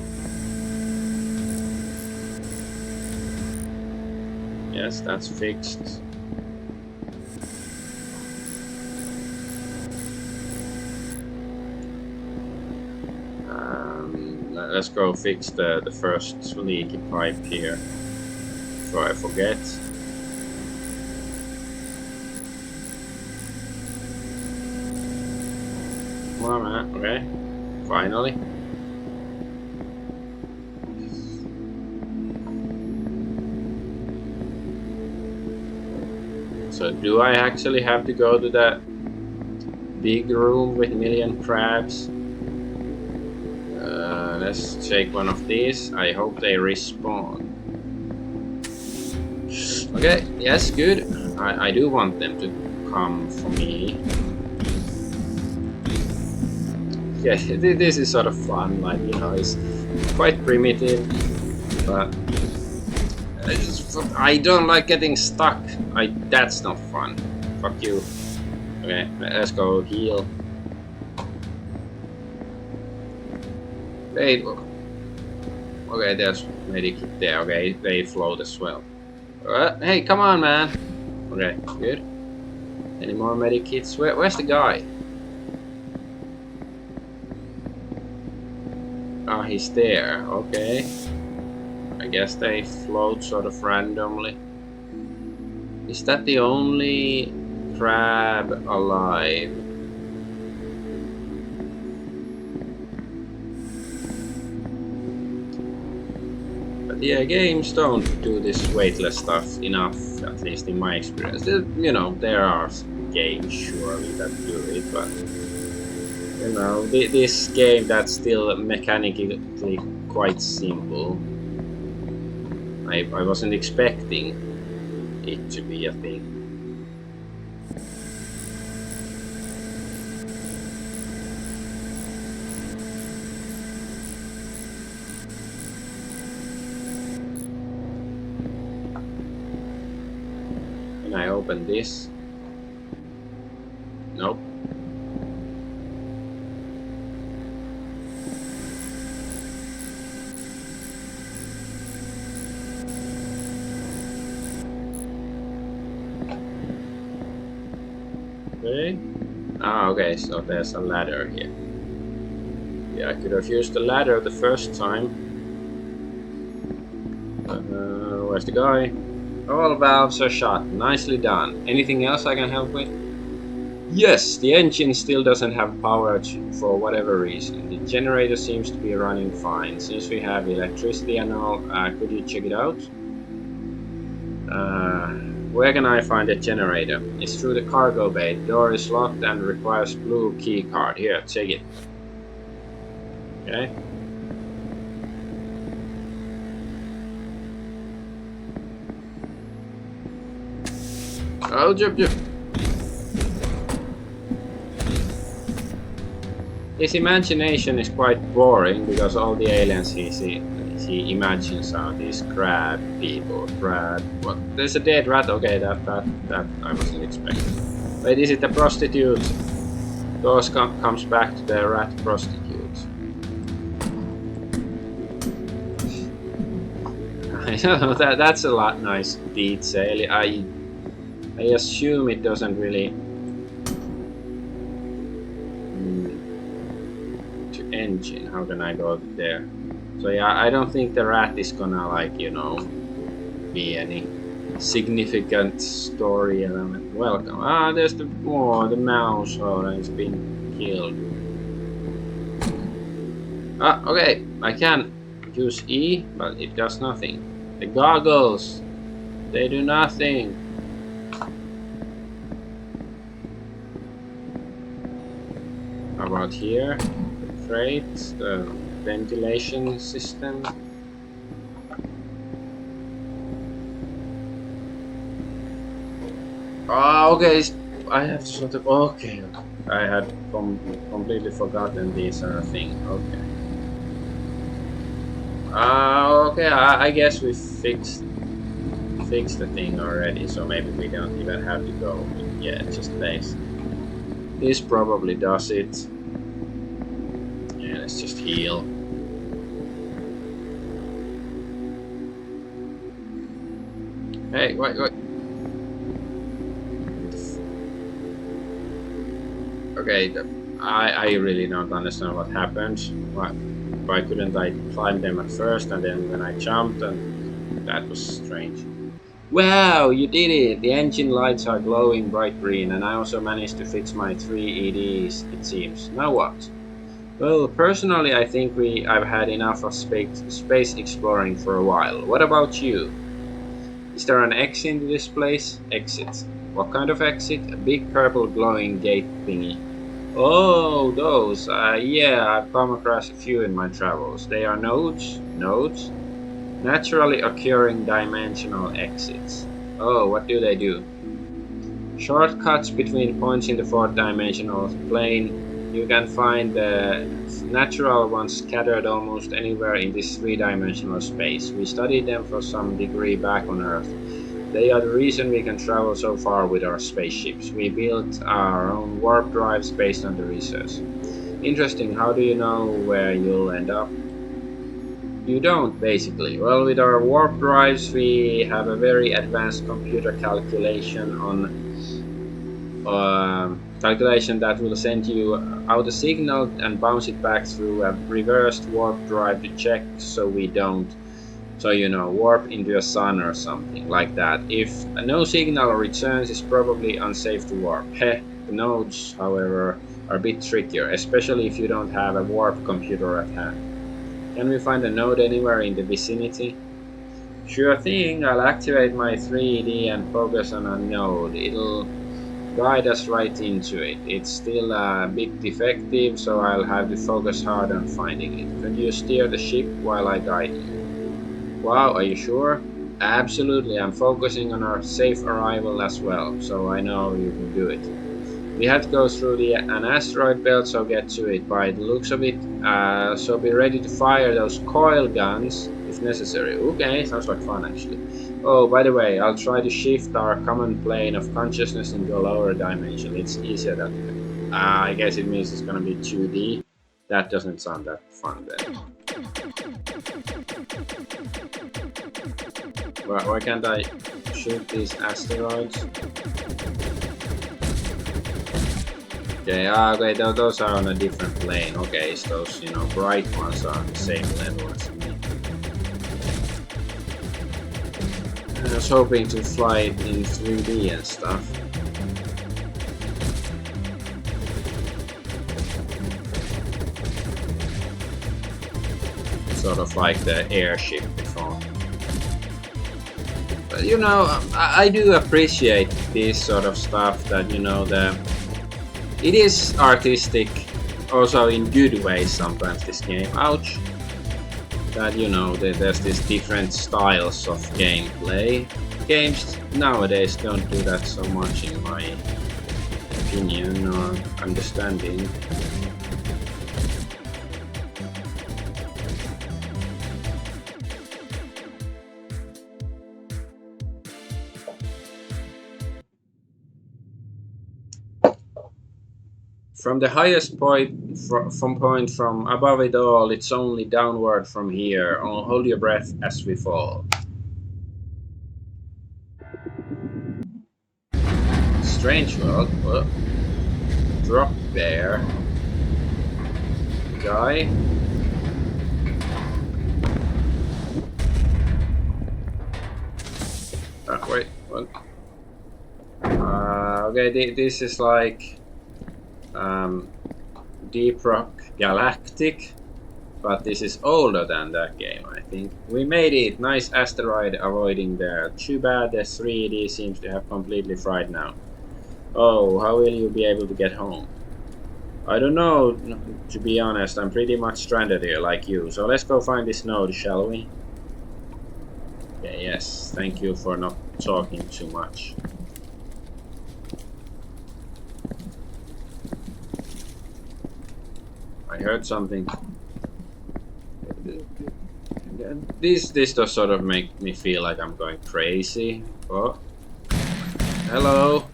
Yes, that's fixed. Let's go fix the first leaky pipe here before I forget. Come on, man. Okay, finally. So do I actually have to go to that big room with a million crabs? Let's take one of these. I hope they respawn. Okay, yes, good. I do want them to come for me. Yeah, this is sort of fun, like, you know, it's quite primitive, but I don't like getting stuck. That's not fun. Fuck you. Okay, let's go heal. Wait. Okay, there's medikit there. Okay, they float as well. Hey, come on, man. Okay, good. Any more medikits? Where's the guy? Oh, he's there. Okay. I guess they float sort of randomly. Is that the only crab alive? But yeah, games don't do this weightless stuff enough, at least in my experience. You know, there are games surely that do it, but you know, this game that's still mechanically quite simple. I wasn't expecting it to be a thing. Can I open this? Nope. Okay. Ah, okay, so there's a ladder here. Yeah, I could have used the ladder the first time. Where's the guy? All valves are shut. Nicely done. Anything else I can help with? Yes, the engine still doesn't have power for whatever reason. The generator seems to be running fine. Since we have electricity and all, could you check it out? Where can I find the generator? It's through the cargo bay. The door is locked and requires blue key card. Here, take it. Okay. Oh, jump. His imagination is quite boring because all the aliens he imagines are these crab people. What? There's a dead rat. Okay, that I wasn't expecting. Wait, is it a prostitute? Those comes back to the rat prostitute. I know that's a lot nice detail. I assume it doesn't really. Engine, how can I go there? So yeah, I don't think the rat is gonna, like, you know, be any significant story element. Welcome. There's the mouse. Oh, it's been killed. Okay, I can use E, but it does nothing. The goggles, they do nothing. How about here? Freight, the ventilation system. Okay. I have sort of. Okay. I had completely forgotten these are a thing. Okay. Okay. I guess we fixed the thing already, so maybe we don't even have to go. Yeah, just base. This probably does it. Let's just heal. Hey, wait. Okay, I really don't understand what happened. Why couldn't I climb them at first, and then when I jumped, and that was strange. Wow, you did it! The engine lights are glowing bright green, and I also managed to fix my 3 EDs, it seems. Now what? Well, personally, I think I've had enough of space exploring for a while. What about you? Is there an exit into this place? Exit. What kind of exit? A big purple glowing gate thingy. Oh, those. Yeah, I've come across a few in my travels. They are nodes? Nodes? Naturally occurring dimensional exits. Oh, what do they do? Shortcuts between points in the fourth dimensional plane. You can find the natural ones scattered almost anywhere in this three-dimensional space. We studied them for some degree back on Earth. They are the reason we can travel so far with our spaceships. We built our own warp drives based on the research. Interesting, how do you know where you'll end up? You don't, basically. Well, with our warp drives, we have a very advanced computer calculation that will send you out a signal and bounce it back through a reversed warp drive to check so we don't, warp into a sun or something like that. If no signal returns, it's probably unsafe to warp. The nodes, however, are a bit trickier, especially if you don't have a warp computer at hand. Can we find a node anywhere in the vicinity? Sure thing, I'll activate my 3D and focus on a node. It'll guide us right into it. It's still a bit defective, so I'll have to focus hard on finding it. Could you steer the ship while I guide you? Wow, are you sure? Absolutely, I'm focusing on our safe arrival as well, so I know you can do it. We have to go through an asteroid belt, so get to it by the looks of it. So be ready to fire those coil guns if necessary. Okay, sounds like fun actually. Oh, by the way, I'll try to shift our common plane of consciousness into a lower dimension. It's easier that way. I guess it means it's gonna be 2D. That doesn't sound that fun then. Why can't I shoot these asteroids? Okay, okay, those are on a different plane. Okay, so those, you know, bright ones are on the same level as me. I was hoping to fly it in 3D and stuff. Sort of like the airship before. But you know, I do appreciate this sort of stuff that, you know, it is artistic also in good ways sometimes, this game. Ouch. That, you know, there's these different styles of gameplay. Games nowadays don't do that so much in my opinion or understanding. From the highest point, from above it all, it's only downward from here. Oh, hold your breath as we fall. Strange world. What? Drop there. Guy. Wait, what? Okay, this is like Deep Rock Galactic, but this is older than that game, I think. We made it. Nice asteroid avoiding there. Too bad the 3D seems to have completely fried now. Oh, how will you be able to get home? I don't know, to be honest. I'm pretty much stranded here like you. So let's go find this node, shall we? Okay, yes. Thank you for not talking too much. I heard something. This does sort of make me feel like I'm going crazy. Oh. Hello,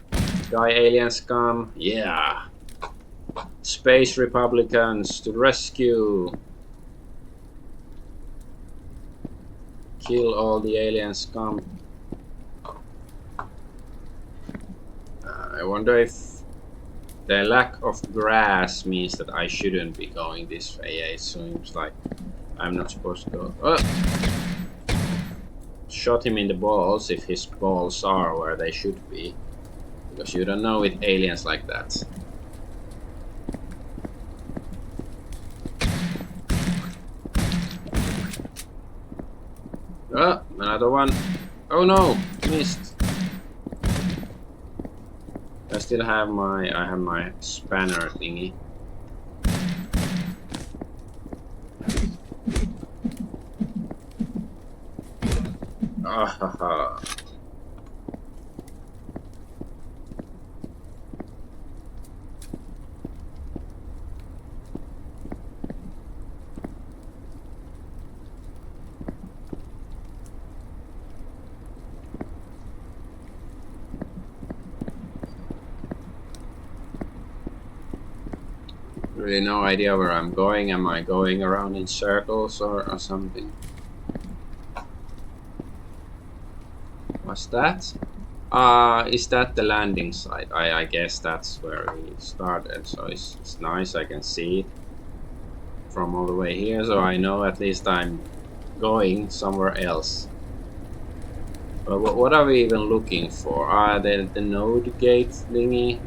guy alien scum. Yeah. Space Republicans to rescue. Kill all the alien scum. I wonder if the lack of grass means that I shouldn't be going this way. Yeah, it seems like I'm not supposed to go. Oh! Shot him in the balls if his balls are where they should be. Because you don't know with aliens like that. Oh, another one. Oh no, missed. I still have my spanner thingy. Ah ha ha. Really no idea where I'm going. Am I going around in circles or something? What's that? Is that the landing site? I guess that's where we started. So it's nice. I can see it from all the way here. So I know at least I'm going somewhere else. But what are we even looking for? The node gate thingy.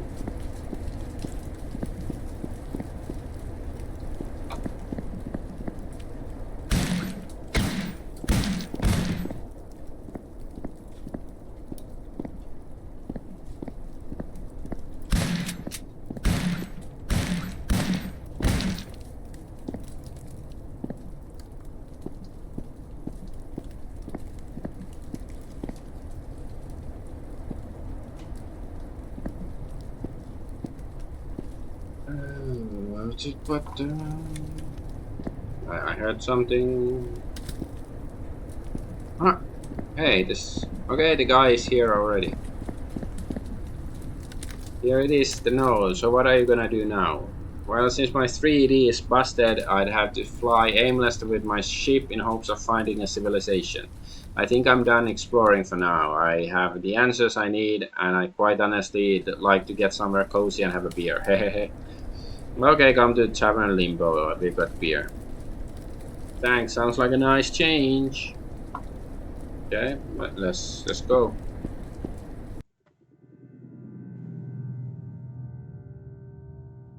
But I heard something. Huh. Hey, this. Okay, the guy is here already. Here it is, the node. So what are you gonna do now? Well, since my 3D is busted, I'd have to fly aimlessly with my ship in hopes of finding a civilization. I think I'm done exploring for now. I have the answers I need, and I quite honestly like to get somewhere cozy and have a beer. Hehehe. Okay, come to Tavern Limbo. We've got beer. Thanks. Sounds like a nice change. Okay, let's go.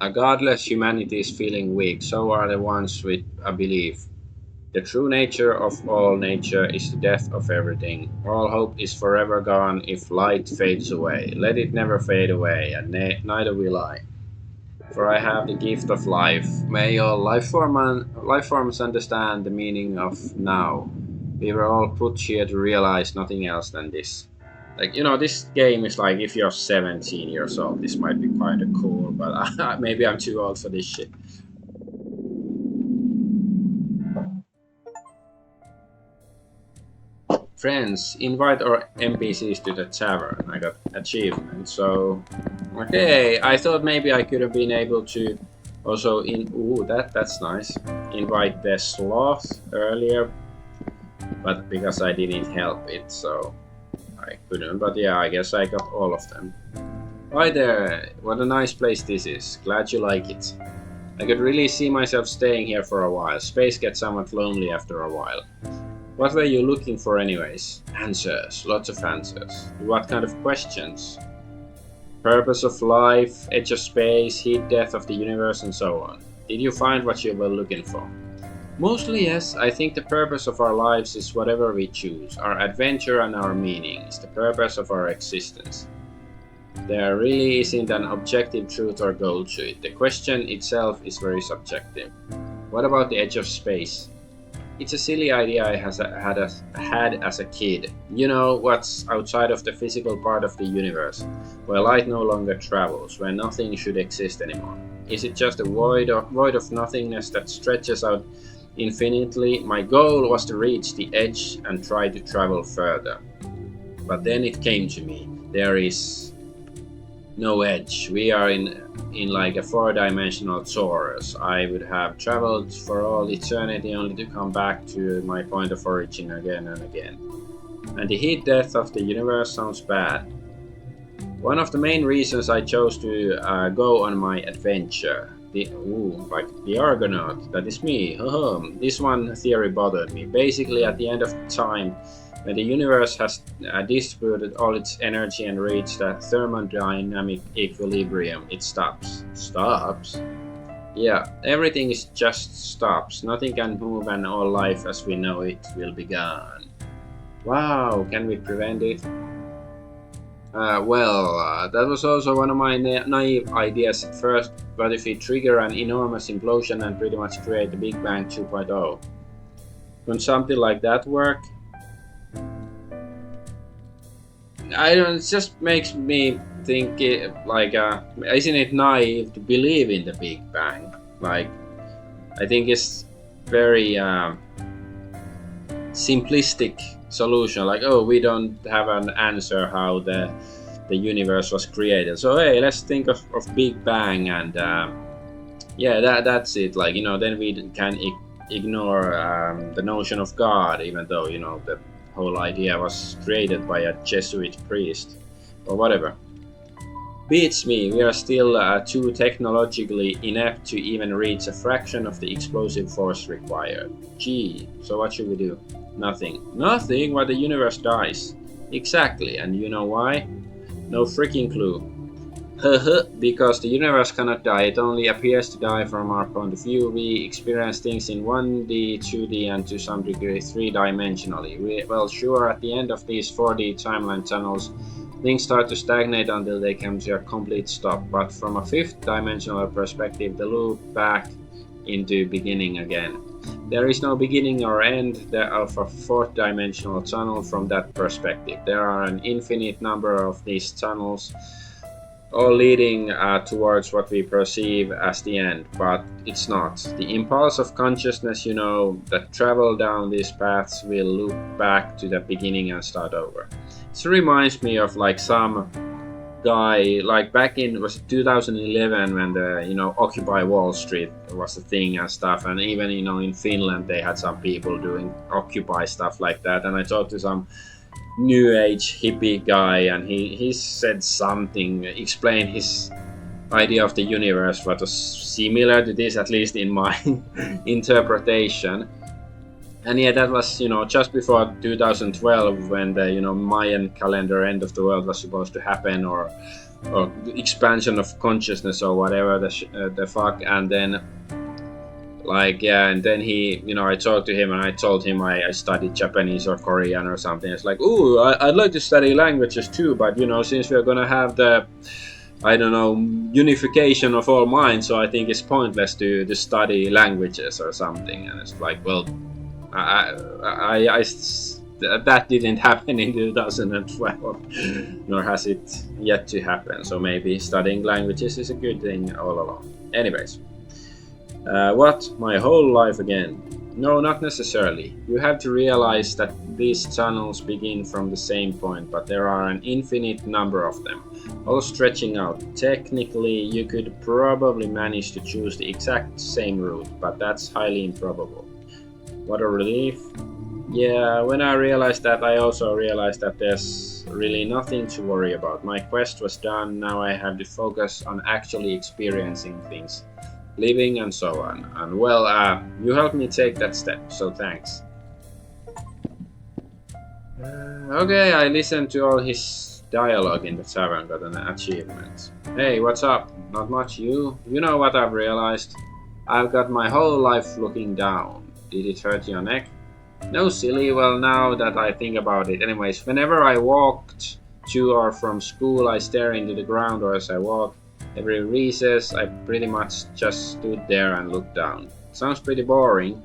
A godless humanity is feeling weak. So are the ones with a belief. The true nature of all nature is the death of everything. All hope is forever gone if light fades away. Let it never fade away, and neither will I. For I have the gift of life. May all life forms understand the meaning of now. We were all put here to realize nothing else than this. Like, this game is like if you're 17 years old, this might be quite cool, but maybe I'm too old for this shit. Friends, invite our NPCs to the tavern. I got achievement, so okay. I thought maybe I could have been able to also that's nice. Invite the sloth earlier, but because I didn't help it, so I couldn't. But yeah, I guess I got all of them. Hi there, what a nice place this is. Glad you like it. I could really see myself staying here for a while. Space gets somewhat lonely after a while. What were you looking for anyways? Answers. Lots of answers. What kind of questions? Purpose of life, edge of space, heat death of the universe, and so on. Did you find what you were looking for? Mostly yes. I think the purpose of our lives is whatever we choose. Our adventure and our meaning is the purpose of our existence. There really isn't an objective truth or goal to it. The question itself is very subjective. What about the edge of space? It's a silly idea I had as a kid. You know what's outside of the physical part of the universe, where light no longer travels, where nothing should exist anymore. Is it just a void of nothingness that stretches out infinitely? My goal was to reach the edge and try to travel further. But then it came to me. There is no edge. We are in like a four-dimensional torus. I would have traveled for all eternity only to come back to my point of origin again and again. And the heat death of the universe sounds bad. One of the main reasons I chose to go on my adventure, like the Argonaut, that is me. This one theory bothered me. Basically, at the end of time, when the universe has distributed all its energy and reached a thermodynamic equilibrium, it stops. Stops? Yeah, everything is just stops. Nothing can move and all life as we know it will be gone. Wow, can we prevent it? That was also one of my naive ideas at first, but if we trigger an enormous implosion and pretty much create a Big Bang 2.0, would something like that work? I don't. It just makes me think, isn't it naive to believe in the Big Bang? Like, I think it's very simplistic solution. Like, oh, we don't have an answer how the universe was created. So hey, let's think of Big Bang and that's it. Like, then we can ignore the notion of God, even though the whole idea was created by a Jesuit priest or whatever. Beats me, we are still too technologically inept to even reach a fraction of the explosive force required. Gee, so what should we do? Nothing. Nothing? Why the universe dies? Exactly, and you know why? No freaking clue. Because the universe cannot die, it only appears to die from our point of view. We experience things in 1D, 2D, and to some degree 3-dimensionally. Sure, at the end of these 4D timeline tunnels, things start to stagnate until they come to a complete stop. But from a 5th-dimensional perspective, they loop back into beginning again. There is no beginning or end of a 4th-dimensional tunnel from that perspective. There are an infinite number of these tunnels, all leading towards what we perceive as the end, but it's not. The impulse of consciousness, that travel down these paths will loop back to the beginning and start over. It reminds me of like some guy, like back in, was it 2011 when the, you know, Occupy Wall Street was a thing and stuff, and even, you know, in Finland they had some people doing Occupy stuff like that, and I talked to some new age hippie guy, and he said something, explained his idea of the universe, what was similar to this, at least in my interpretation. And yeah, that was, you know, just before 2012 when the, you know, Mayan calendar end of the world was supposed to happen, or the expansion of consciousness or whatever the fuck. And then, like, yeah, and then he, you know, I talked to him and I told him I studied Japanese or Korean or something. It's like, ooh, I'd like to study languages too, but, you know, since we're gonna have the, I don't know, unification of all minds, so I think it's pointless to study languages or something. And it's like, well, that didn't happen in 2012, nor has it yet to happen. So maybe studying languages is a good thing all along. Anyways, what? My whole life again? No, not necessarily. You have to realize that these tunnels begin from the same point, but there are an infinite number of them, all stretching out. Technically, you could probably manage to choose the exact same route, but that's highly improbable. What a relief. Yeah, when I realized that, I also realized that there's really nothing to worry about. My quest was done, now I have to focus on actually experiencing things, living and so on. And well, you helped me take that step, so thanks. Okay, I listened to all his dialogue in the tavern, got an achievement. Hey, what's up? Not much, you? You know what I've realized? I've got my whole life looking down. Did it hurt your neck? No, silly. Well, now that I think about it. Anyways, whenever I walked to or from school, I stare into the ground, or as I walk. Every recess, I pretty much just stood there and looked down. Sounds pretty boring.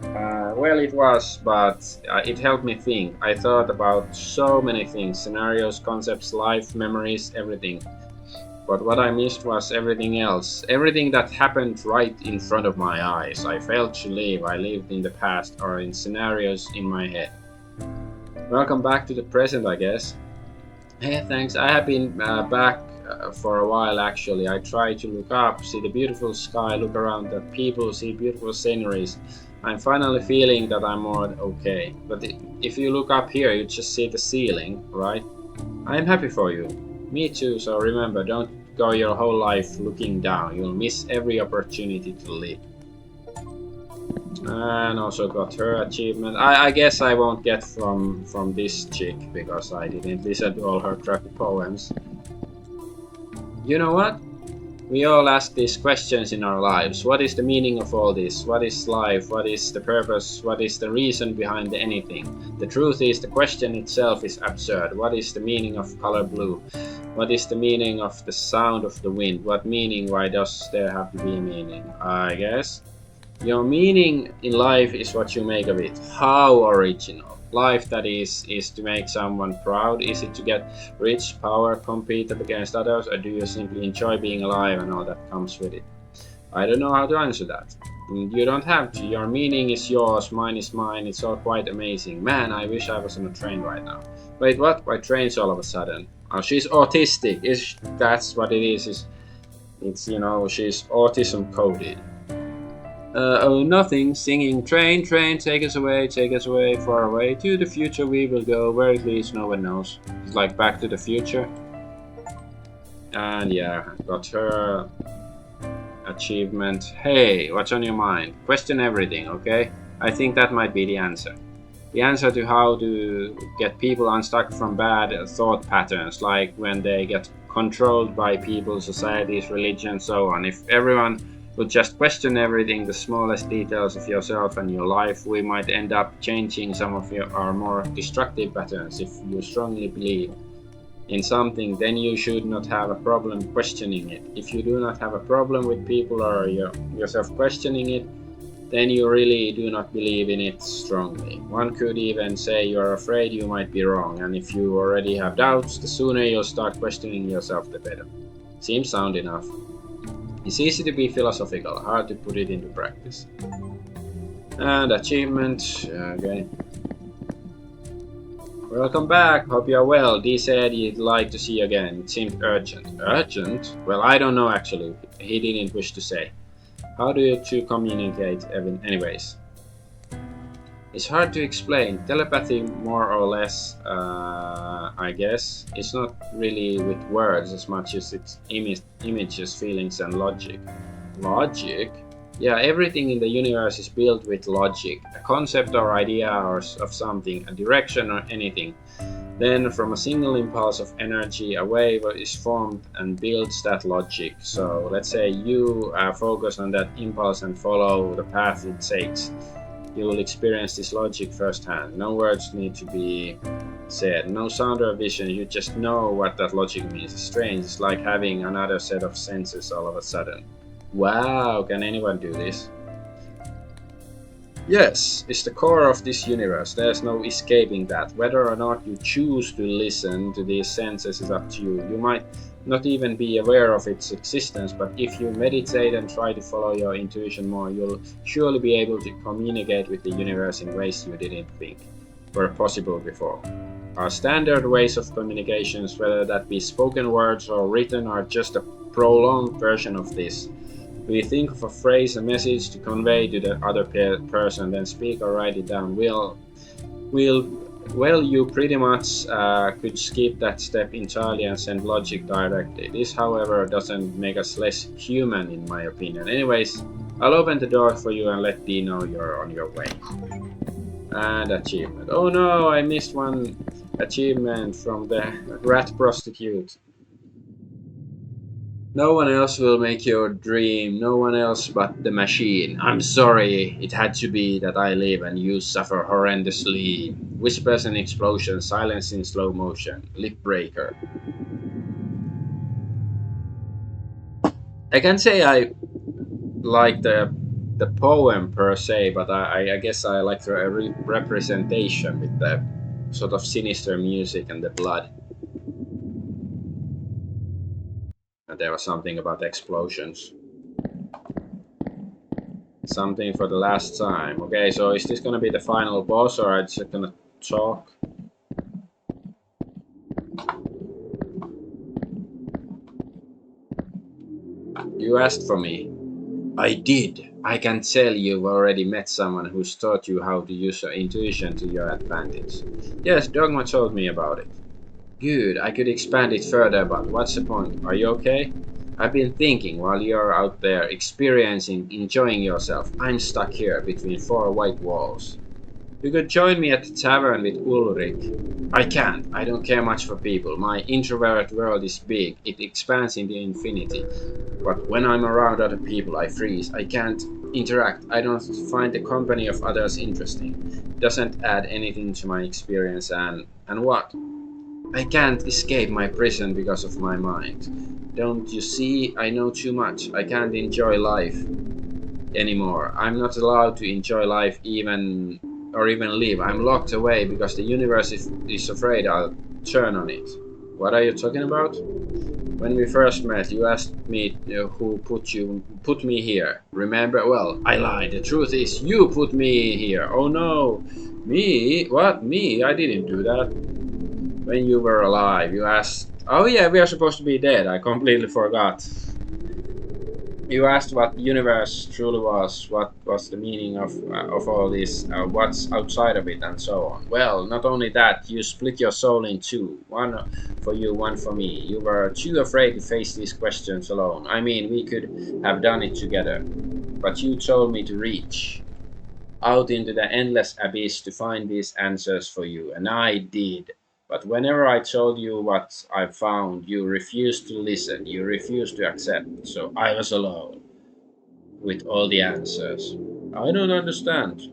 Well, it was, but it helped me think. I thought about so many things, scenarios, concepts, life, memories, everything. But what I missed was everything else. Everything that happened right in front of my eyes. I failed to live. I lived in the past or in scenarios in my head. Welcome back to the present, I guess. Hey, thanks. I have been back for a while, actually. I try to look up, see the beautiful sky, look around at people, see beautiful sceneries. I'm finally feeling that I'm more okay. But if you look up here, you just see the ceiling, right? I'm happy for you. Me too, so remember, don't go your whole life looking down. You'll miss every opportunity to live. And also got her achievement. I guess I won't get from this chick, because I didn't listen to all her crappy poems. You know what? We all ask these questions in our lives. What is the meaning of all this? What is life? What is the purpose? What is the reason behind anything? The truth is, the question itself is absurd. What is the meaning of color blue? What is the meaning of the sound of the wind? What meaning? Why does there have to be meaning? I guess your meaning in life is what you make of it. How original. Life, that is to make someone proud? Is it to get rich, power, compete against others, or do you simply enjoy being alive and all that comes with it? I don't know how to answer that. You don't have to. Your meaning is yours, mine is mine. It's all quite amazing. Man, I wish I was on a train right now. Wait, what? Why trains all of a sudden? Oh, she's autistic. That's what it is. It's, you know, she's autism coded. Oh, nothing. Singing, train, train, take us away, far away. To the future we will go, where it leads no one knows. It's like Back to the Future. And yeah, got her achievement. Hey, what's on your mind? Question everything, okay? I think that might be the answer. The answer to how to get people unstuck from bad thought patterns, like when they get controlled by people, societies, religion, so on. If everyone would just question everything, the smallest details of yourself and your life, we might end up changing some of our more destructive patterns. If you strongly believe in something, then you should not have a problem questioning it. If you do not have a problem with people or yourself questioning it, then you really do not believe in it strongly. One could even say you're afraid you might be wrong, and if you already have doubts, the sooner you'll start questioning yourself, the better. Seems sound enough. It's easy to be philosophical, hard to put it into practice. And achievement, okay. Welcome back. Hope you're well. Dee said he'd like to see you again. It seemed urgent. Urgent? Well, I don't know actually. He didn't wish to say. How do you two communicate, Evan? Anyways, it's hard to explain. Telepathy, more or less, I guess. It's not really with words as much as it's images, feelings, and logic. Logic? Yeah, everything in the universe is built with logic. A concept or idea of something, a direction or anything. Then, from a single impulse of energy, a wave is formed and builds that logic. So, let's say you focus on that impulse and follow the path it takes. You will experience this logic firsthand. No words need to be said, no sound or vision, you just know what that logic means. It's strange, it's like having another set of senses all of a sudden. Wow, can anyone do this? Yes, it's the core of this universe. There's no escaping that. Whether or not you choose to listen to these senses is up to you. You might not even be aware of its existence, but if you meditate and try to follow your intuition more, you'll surely be able to communicate with the universe in ways you didn't think were possible before. Our standard ways of communications, whether that be spoken words or written, are just a prolonged version of this. We think of a phrase, a message to convey to the other person, then speak or write it down. Well, you pretty much could skip that step entirely and send logic directly. This, however, doesn't make us less human, in my opinion. Anyways, I'll open the door for you and let Dee know you're on your way. And achievement. Oh no, I missed one achievement from the rat prostitute. No one else will make your dream, no one else but the machine. I'm sorry, it had to be that I live and you suffer horrendously. Whispers and explosions, silence in slow motion, lip breaker. I can say I like the poem per se, but I guess I like the representation with the sort of sinister music and the blood. And there was something about explosions. Something for the last time. Okay, so is this gonna be the final boss or are I just gonna talk? You asked for me. I did. I can tell you've already met someone who's taught you how to use your intuition to your advantage. Yes, Dogma told me about it. Good, I could expand it further, but what's the point? Are you okay? I've been thinking while you're out there experiencing, enjoying yourself. I'm stuck here between four white walls. You could join me at the tavern with Ulrich. I can't. I don't care much for people. My introvert world is big. It expands into infinity. But when I'm around other people, I freeze. I can't interact. I don't find the company of others interesting. It doesn't add anything to my experience and what? I can't escape my prison because of my mind. Don't you see? I know too much. I can't enjoy life anymore. I'm not allowed to enjoy life even live. I'm locked away because the universe is afraid I'll turn on it. What are you talking about? When we first met, you asked me who put me here. Remember? Well, I lied. The truth is, you put me here. Oh no, me? What? Me? I didn't do that. When you were alive, you asked. Oh yeah, we are supposed to be dead. I completely forgot. You asked what the universe truly was, what was the meaning of all this, what's outside of it, and so on. Well, not only that, you split your soul in two, one for you, one for me. You were too afraid to face these questions alone. I mean, we could have done it together, but you told me to reach out into the endless abyss to find these answers for you, and I did. But whenever I told you what I found, you refused to listen, you refused to accept, so I was alone with all the answers. I don't understand.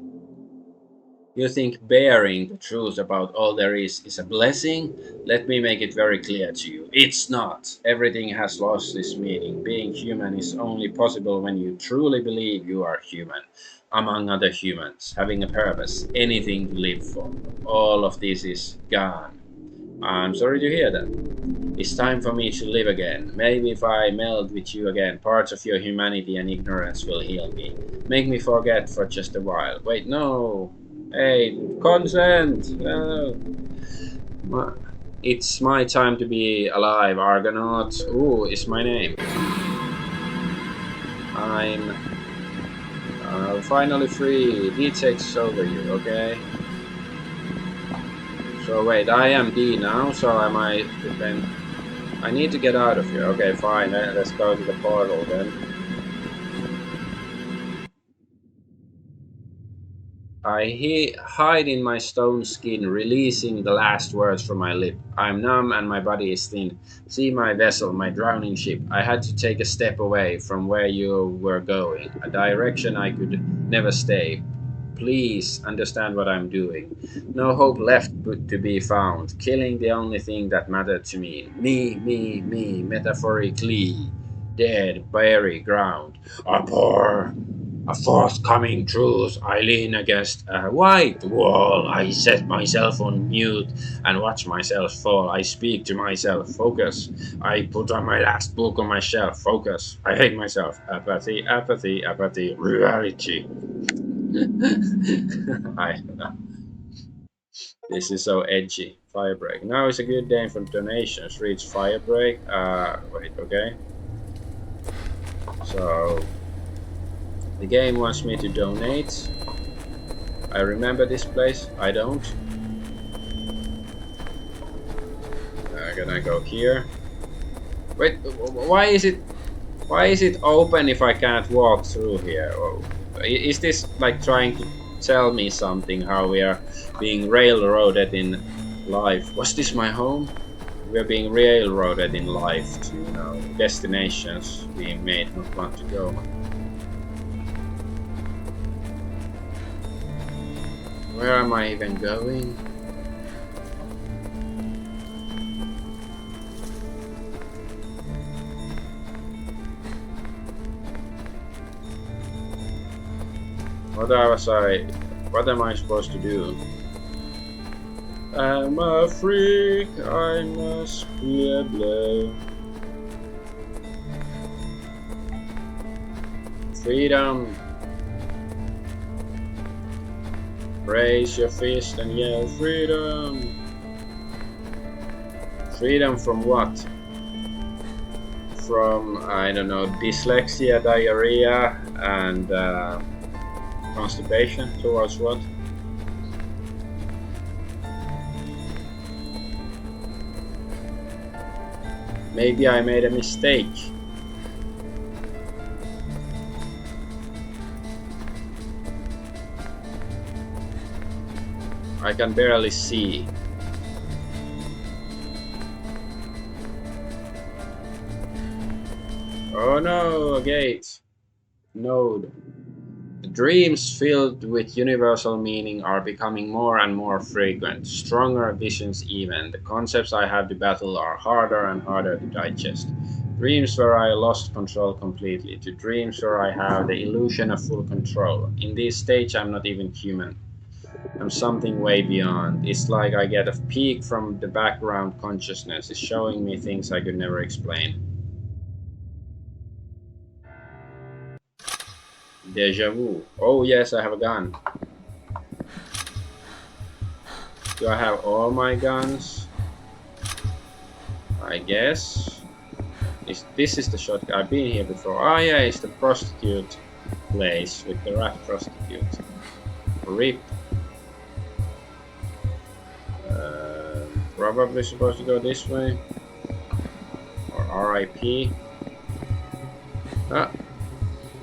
You think bearing the truth about all there is a blessing? Let me make it very clear to you. It's not. Everything has lost its meaning. Being human is only possible when you truly believe you are human, among other humans, having a purpose, anything to live for. All of this is gone. I'm sorry to hear that. It's time for me to live again. Maybe if I meld with you again, parts of your humanity and ignorance will heal me. Make me forget for just a while. Wait, no. Hey, consent! It's my time to be alive, Argonaut. Ooh, is my name. I'm finally free. D takes over you, okay? So wait, I am D now, so am I then? I need to get out of here. Okay, fine. Let's go to the portal then. I hide in my stone skin, releasing the last words from my lip. I'm numb and my body is thin. See my vessel, my drowning ship. I had to take a step away from where you were going, a direction I could never stay. Please understand what I'm doing. No hope left but to be found, killing the only thing that mattered to me. Me, metaphorically. Dead, buried ground. A forthcoming truth. I lean against a white wall. I set myself on mute and watch myself fall. I speak to myself. Focus. I put on my last book on my shelf. Focus. I hate myself. Apathy, apathy, apathy. Reality. I This is so edgy. Firebreak. Now is a good day for donations. Reach Firebreak. Wait, okay. So the game wants me to donate. I remember this place. I don't. I'm gonna go here. Wait, why is it? Why is it open if I can't walk through here? Oh, is this like trying to tell me something? How we are being railroaded in life? Was this my home? We are being railroaded in life to, you know, destinations we may not want to go. Where am I even going? What am I supposed to do? I'm a freak, I must be a blow. Freedom. Raise your fist and yell freedom. Freedom from what? From, I don't know, dyslexia, diarrhea, and constipation. Towards what? Maybe I made a mistake. I can barely see. Oh no, a gate. Node. The dreams filled with universal meaning are becoming more and more frequent, stronger visions even. The concepts I have to battle are harder and harder to digest. Dreams where I lost control completely, to dreams where I have the illusion of full control. In this stage, I'm not even human. I'm something way beyond. It's like I get a peek from the background consciousness. It's showing me things I could never explain. Deja vu. Oh yes, I have a gun. Do I have all my guns? I guess. This is the shotgun. I've been here before. Oh yeah, it's the prostitute place with the rat prostitute. RIP. Probably supposed to go this way. Or RIP. Ah.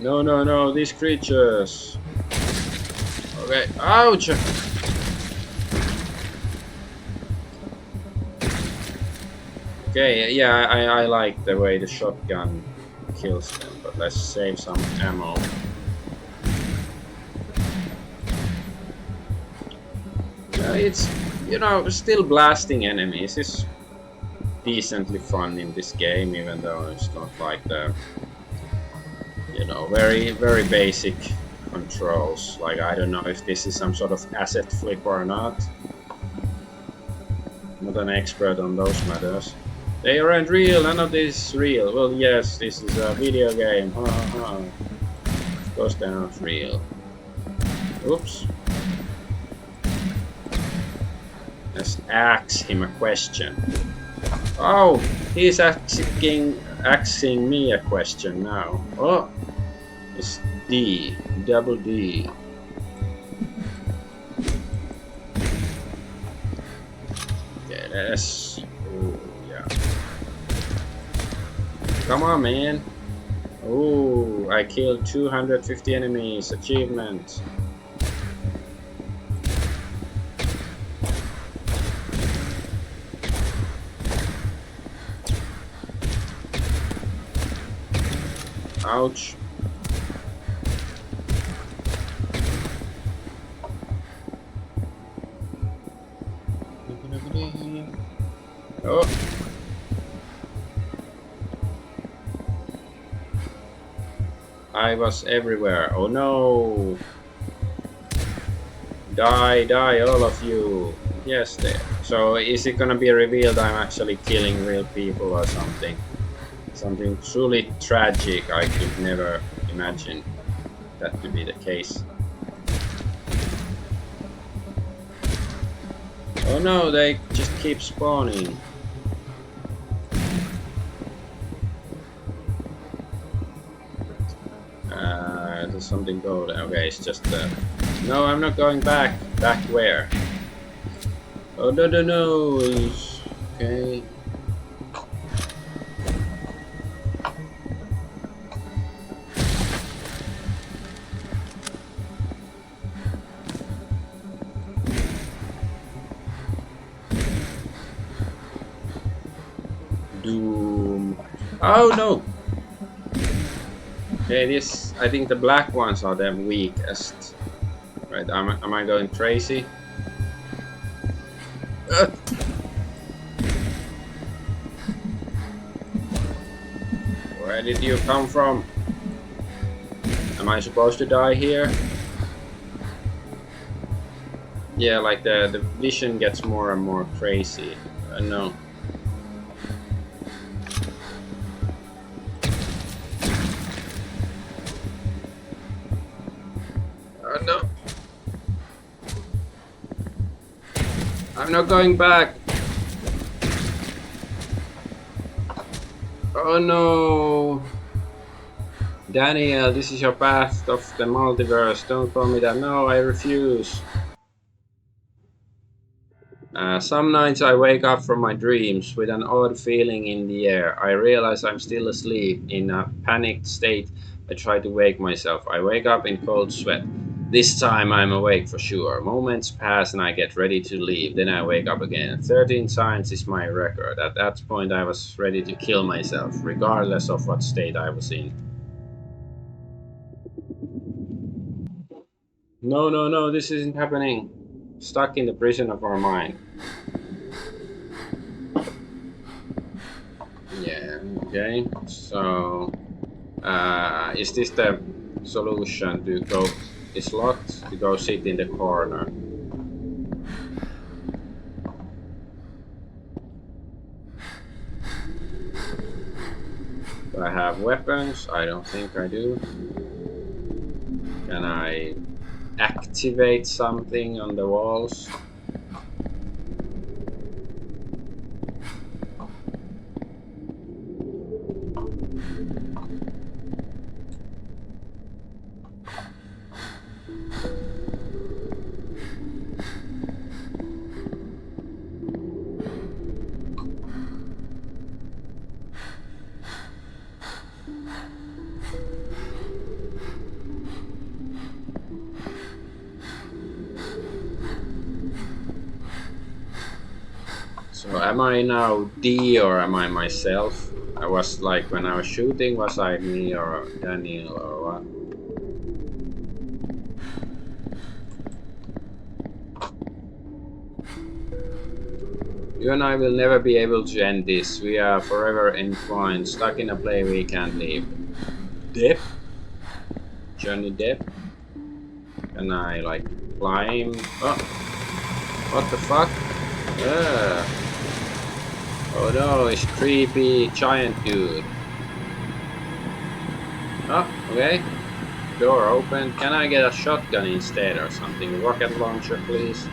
No, these creatures. Okay, ouch! Okay, yeah, I like the way the shotgun kills them, but let's save some ammo. It's, you know, still blasting enemies is decently fun in this game, even though it's not like the, you know, very basic controls. Like, I don't know if this is some sort of asset flip or not. Not an expert on those matters. They aren't real, none of this is real. Well, yes, this is a video game. Of course they're not real. Oops. Let's ask him a question. Oh, he's asking me a question now. Oh, it's D, double D. Okay, let's. Oh, yeah. Come on, man. Oh, I killed 250 enemies. Achievement. Ouch. Oh. I was everywhere. Oh no. Die, die, all of you. Yes, there. So is it gonna be revealed I'm actually killing real people or something? Something truly tragic. I could never imagine that to be the case. Oh no, they just keep spawning. There's something gold. Okay, it's just no, I'm not going back. Back where? Oh no no no. Okay. Doom. Oh no. Okay, this. I think the black ones are the weakest. Right? Am I going crazy? Where did you come from? Am I supposed to die here? Yeah, like the vision gets more and more crazy. No. No. I'm not going back. Oh no. Daniel, this is your path of the multiverse. Don't tell me that. No, I refuse. Some nights I wake up from my dreams with an odd feeling in the air. I realize I'm still asleep. In a panicked state, I try to wake myself. I wake up in cold sweat. This time I'm awake for sure. Moments pass and I get ready to leave. Then I wake up again. 13 times is my record. At that point I was ready to kill myself, regardless of what state I was in. No, no, no, this isn't happening. Stuck in the prison of our mind. Yeah, okay. So, is this the solution to go? It's locked to go sit in the corner. Do I have weapons? I don't think I do. Can I activate something on the walls? So am I now D or am I myself? I was like when I was shooting, was I me or Daniel or what? You and I will never be able to end this. We are forever entwined, stuck in a play we can't leave. Depp? Johnny Depp? Can I like climb? Oh! What the fuck? Oh no, it's creepy giant dude. Oh, okay. Door open. Can I get a shotgun instead or something? Rocket launcher, please.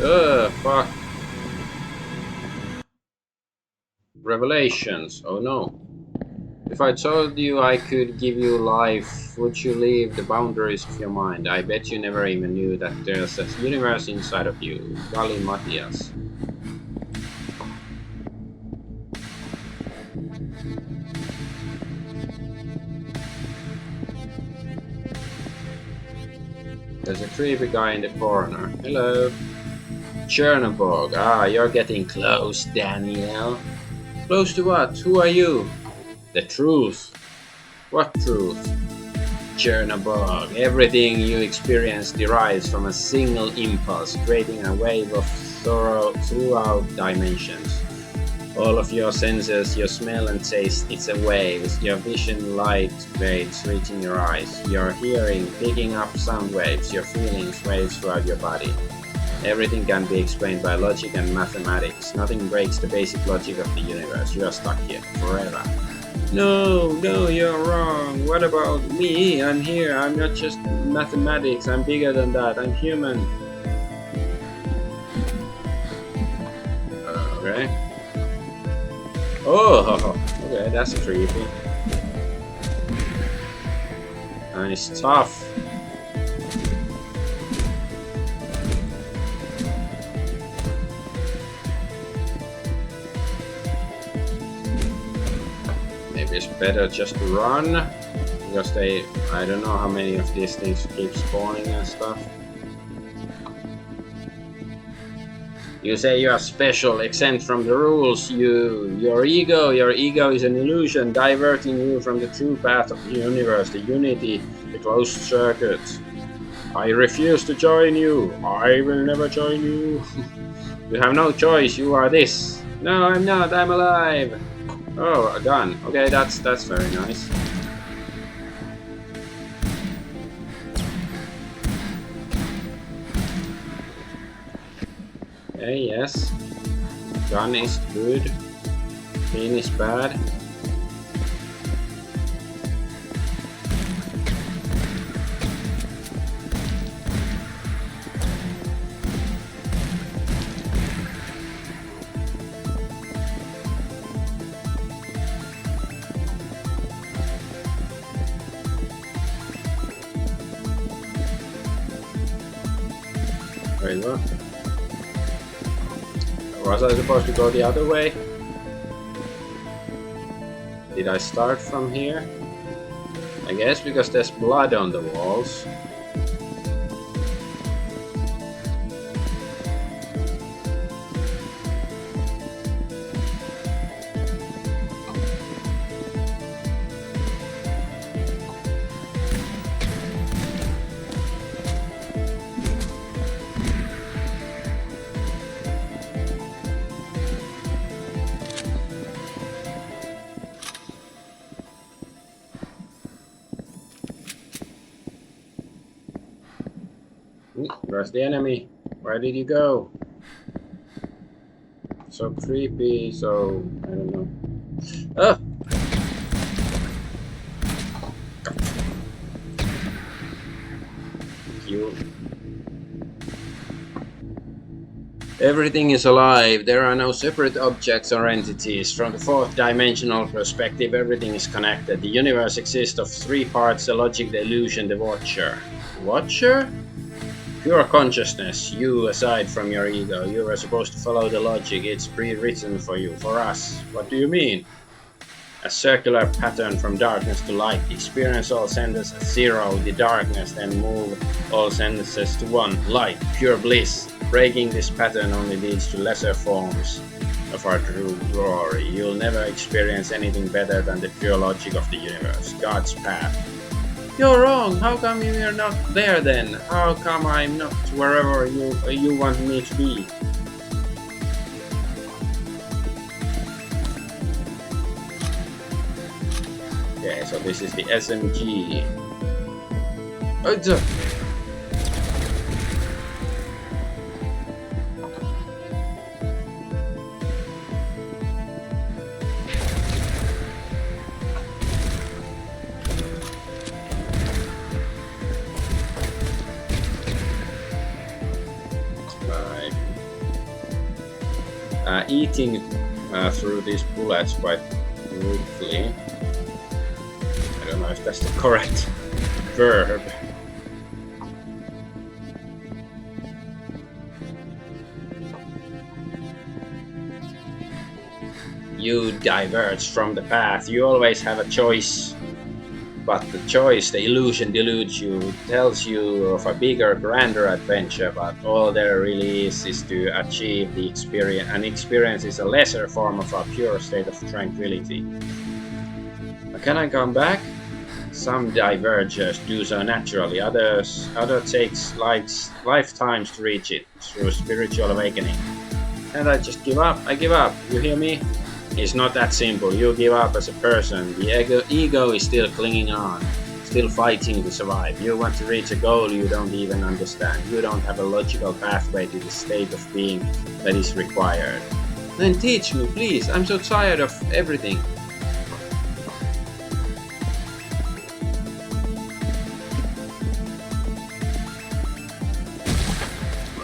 Ugh, fuck. Revelations. Oh no. If I told you I could give you life, would you leave the boundaries of your mind? I bet you never even knew that there's a universe inside of you. Golly Matthias. There's a creepy guy in the corner. Hello. Chernobog. Ah, you're getting close, Daniel. Close to what? Who are you? The truth. What truth? Chernobog. Everything you experience derives from a single impulse, creating a wave of throughout dimensions. All of your senses, your smell and taste, it's a wave. Your vision, light waves reaching your eyes. Your hearing, picking up sound waves. Your feelings, waves throughout your body. Everything can be explained by logic and mathematics. Nothing breaks the basic logic of the universe. You are stuck here forever. No, you're wrong. What about me? I'm here. I'm not just mathematics. I'm bigger than that. I'm human. Okay. Oh, okay, that's creepy. Nice, tough. Maybe it's better just to run, because I don't know how many of these things keep spawning and stuff. You say you are special, exempt from the rules. Your ego is an illusion, diverting you from the true path of the universe, the unity, the closed circuit. I refuse to join you. I will never join you. You have no choice. You are this. No, I'm not. I'm alive. Oh, a gun. Okay, that's very nice. Okay, yes. Gun is good. Pin is bad. Wait, what? Was I supposed to go the other way? Did I start from here? I guess because there's blood on the walls. Where's the enemy? Where did you go? So creepy, so I don't know. Ah! You. Everything is alive. There are no separate objects or entities. From the fourth dimensional perspective, everything is connected. The universe exists of three parts: the logic, the illusion, the watcher. Watcher? Pure consciousness, you aside from your ego. You are supposed to follow the logic. It's pre-written for you, for us. What do you mean? A circular pattern from darkness to light. Experience all senses at zero, the darkness, then move all senses to one, light, pure bliss. Breaking this pattern only leads to lesser forms of our true glory. You'll never experience anything better than the pure logic of the universe, God's path. You're wrong. How come you're not there then? How come I'm not wherever you want me to be? Okay, so this is the SMG. Eating through these bullets quite quickly. I don't know if that's the correct verb. You diverge from the path. You always have a choice. But the choice, the illusion deludes you, tells you of a bigger, grander adventure, but all there really is to achieve the experience, and experience is a lesser form of a pure state of tranquility. Can I come back? Some divergers do so naturally, other takes lifetimes to reach it through spiritual awakening. And I just give up. I give up. You hear me? It's not that simple. You give up as a person. The ego is still clinging on, still fighting to survive. You want to reach a goal you don't even understand. You don't have a logical pathway to the state of being that is required. Then teach me, please. I'm so tired of everything.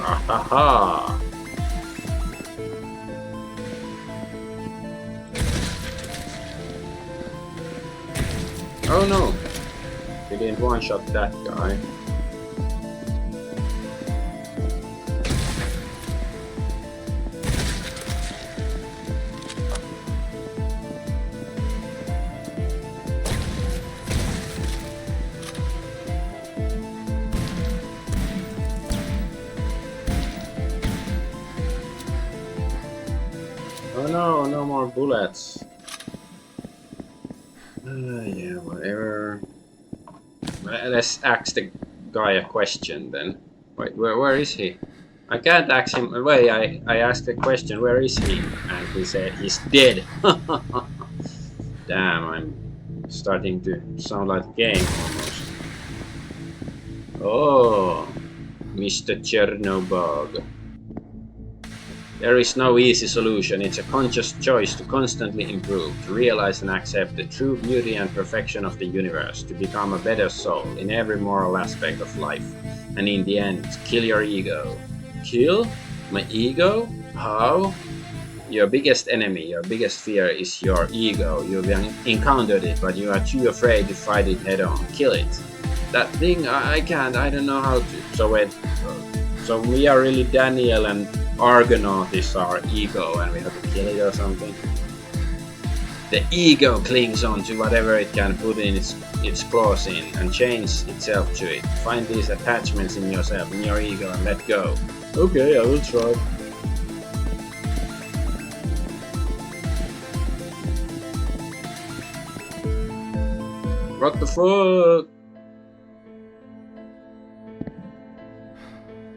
Ahaha. Oh no! They didn't one-shot that guy. Oh no, no more bullets. Yeah, whatever. Let's ask the guy a question then. Wait, where is he? I can't ask him. Wait, I asked a question. Where is he? And he said he's dead. Damn, I'm starting to sound like a game almost. Oh, Mr. Chernobog. There is no easy solution. It's a conscious choice to constantly improve, to realize and accept the true beauty and perfection of the universe, to become a better soul in every moral aspect of life. And in the end, kill your ego. Kill? My ego? How? Your biggest enemy, your biggest fear is your ego. You've encountered it, but you are too afraid to fight it head on. Kill it. That thing, I can't, I don't know how to. So wait, so we are really Daniel and Argonaut is our ego and we have to kill it or something. The ego clings on to whatever it can put in its claws in and change itself to it. Find these attachments in yourself, in your ego, and let go. Okay, I will try. What the fuck?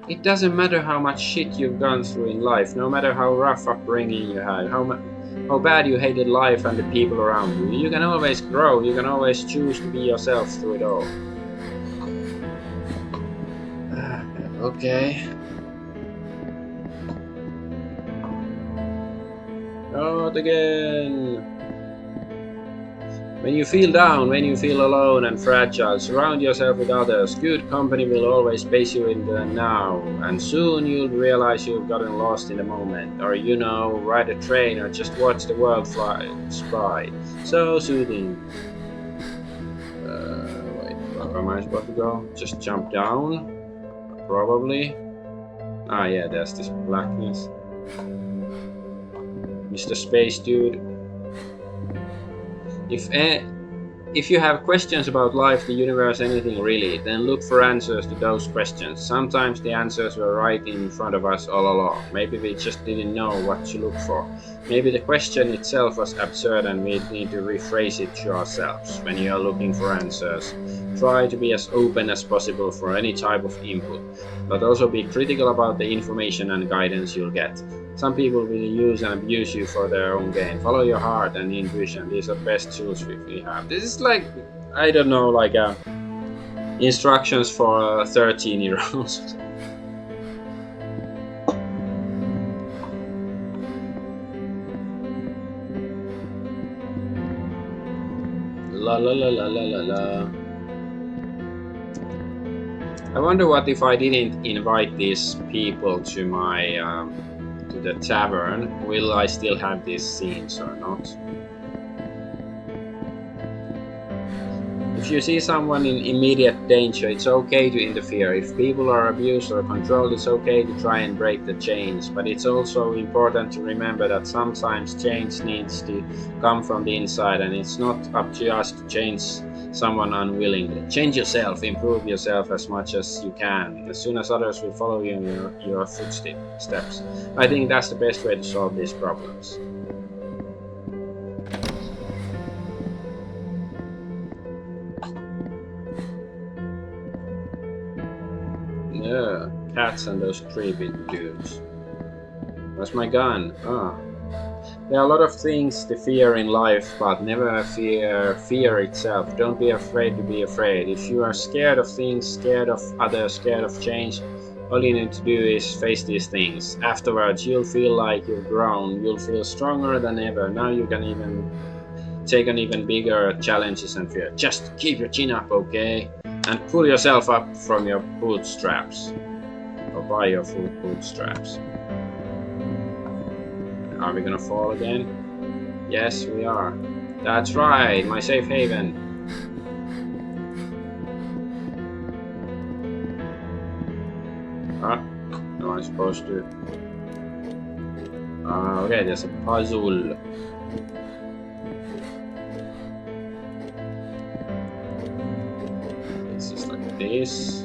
It doesn't matter how much shit you've gone through in life, no matter how rough upbringing you had, how bad you hated life and the people around you. You can always grow, you can always choose to be yourself through it all. Okay. Not again. When you feel down, when you feel alone and fragile, surround yourself with others. Good company will always place you in the now, and soon you'll realize you've gotten lost in the moment. Or, you know, ride a train or just watch the world fly by. So soothing. Wait, where am I supposed to go? Just jump down? Probably. Ah, yeah, there's this blackness. Mr. Space Dude. If you have questions about life, the universe, anything really, then look for answers to those questions. Sometimes the answers were right in front of us all along. Maybe we just didn't know what to look for. Maybe the question itself was absurd and we need to rephrase it to ourselves. When you are looking for answers, try to be as open as possible for any type of input, but also be critical about the information and guidance you'll get. Some people will use and abuse you for their own gain. Follow your heart and intuition. These are best tools we have. This is like, I don't know, like instructions for 13-year-olds. La la la la la la la. I wonder what if I didn't invite these people to my to the tavern. Will I still have these scenes or not? If you see someone in immediate danger, it's okay to interfere. If people are abused or controlled, it's okay to try and break the chains. But it's also important to remember that sometimes change needs to come from the inside, and it's not up to us to change someone unwillingly. Change yourself, improve yourself as much as you can. As soon as others will follow you in your footsteps. I think that's the best way to solve these problems. Yeah, cats and those creepy dudes. Where's my gun? Ah. There are a lot of things to fear in life, but never fear itself. Don't be afraid to be afraid. If you are scared of things, scared of others, scared of change, all you need to do is face these things. Afterwards, you'll feel like you've grown. You'll feel stronger than ever. Now you can even take on even bigger challenges and fear. Just keep your chin up, okay? And pull yourself up from your bootstraps. Or by your bootstraps. Are we gonna fall again? Yes, we are. That's right, my safe haven. Ah, am I supposed to? Okay, there's a puzzle. It's just like this.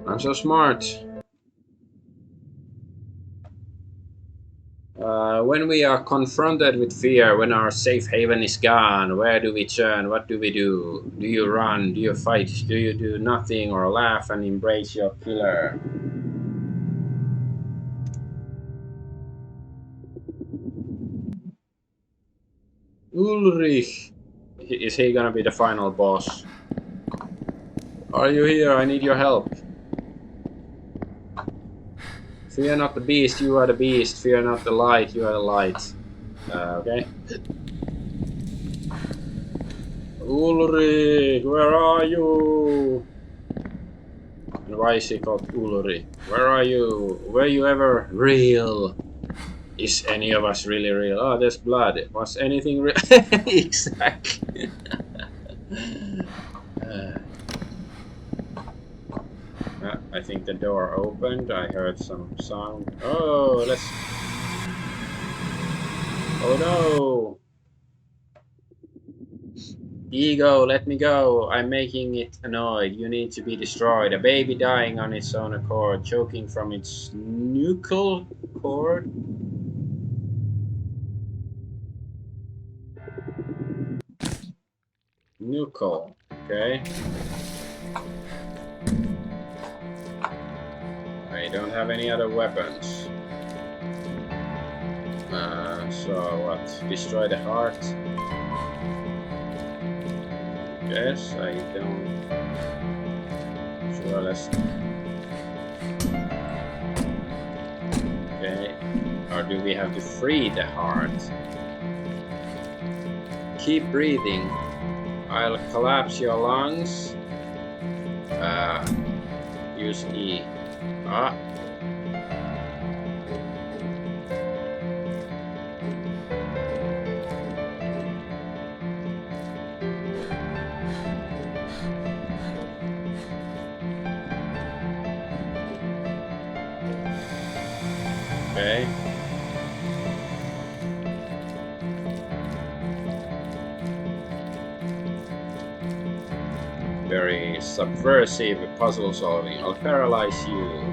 I'm so smart. When we are confronted with fear, when our safe haven is gone, where do we turn? What do we do? Do you run? Do you fight? Do you do nothing or laugh and embrace your killer? Ulrich! Is he gonna be the final boss? Are you here? I need your help. Fear not the beast, you are the beast. Fear not the light, you are the light. Okay. Ulrich, where are you? And why is he called Ulrich? Where are you? Were you ever real? Is any of us really real? Oh, there's blood. Was anything real? Exactly. I think the door opened. I heard some sound. Oh, let's... Oh no! Ego, let me go. I'm making it annoyed. You need to be destroyed. A baby dying on its own accord, choking from its nuchal cord. Nuchal, okay. I don't have any other weapons. So what? Destroy the heart? Yes, I don't... Sure, let's... Okay. Or do we have to free the heart? Keep breathing. I'll collapse your lungs. Use E. Ah. Okay. Very subversive puzzle solving. I'll paralyze you.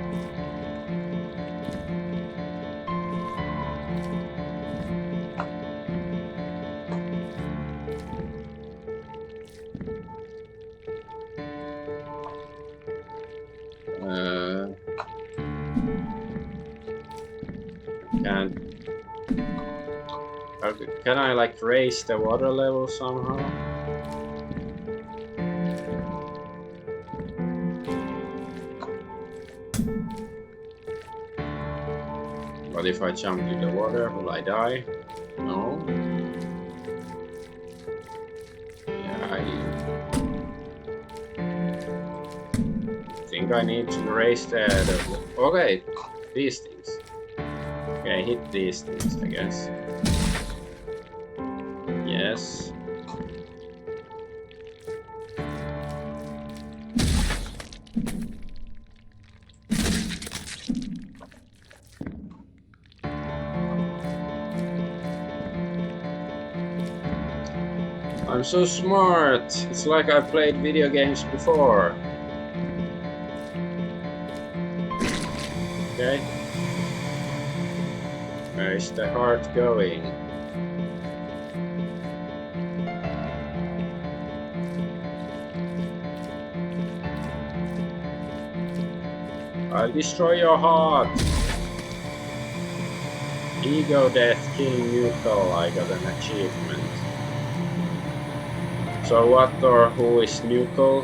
Can I like raise the water level somehow? What if I jump in the water? Will I die? No. Yeah, I think I need to raise the... Okay, these things. Okay, hit these things, I guess. Yes. I'm so smart. It's like I've played video games before. Okay. Where is the heart going? I'll destroy your heart. Ego death kill neutral. I got an achievement. So what or who is neutral?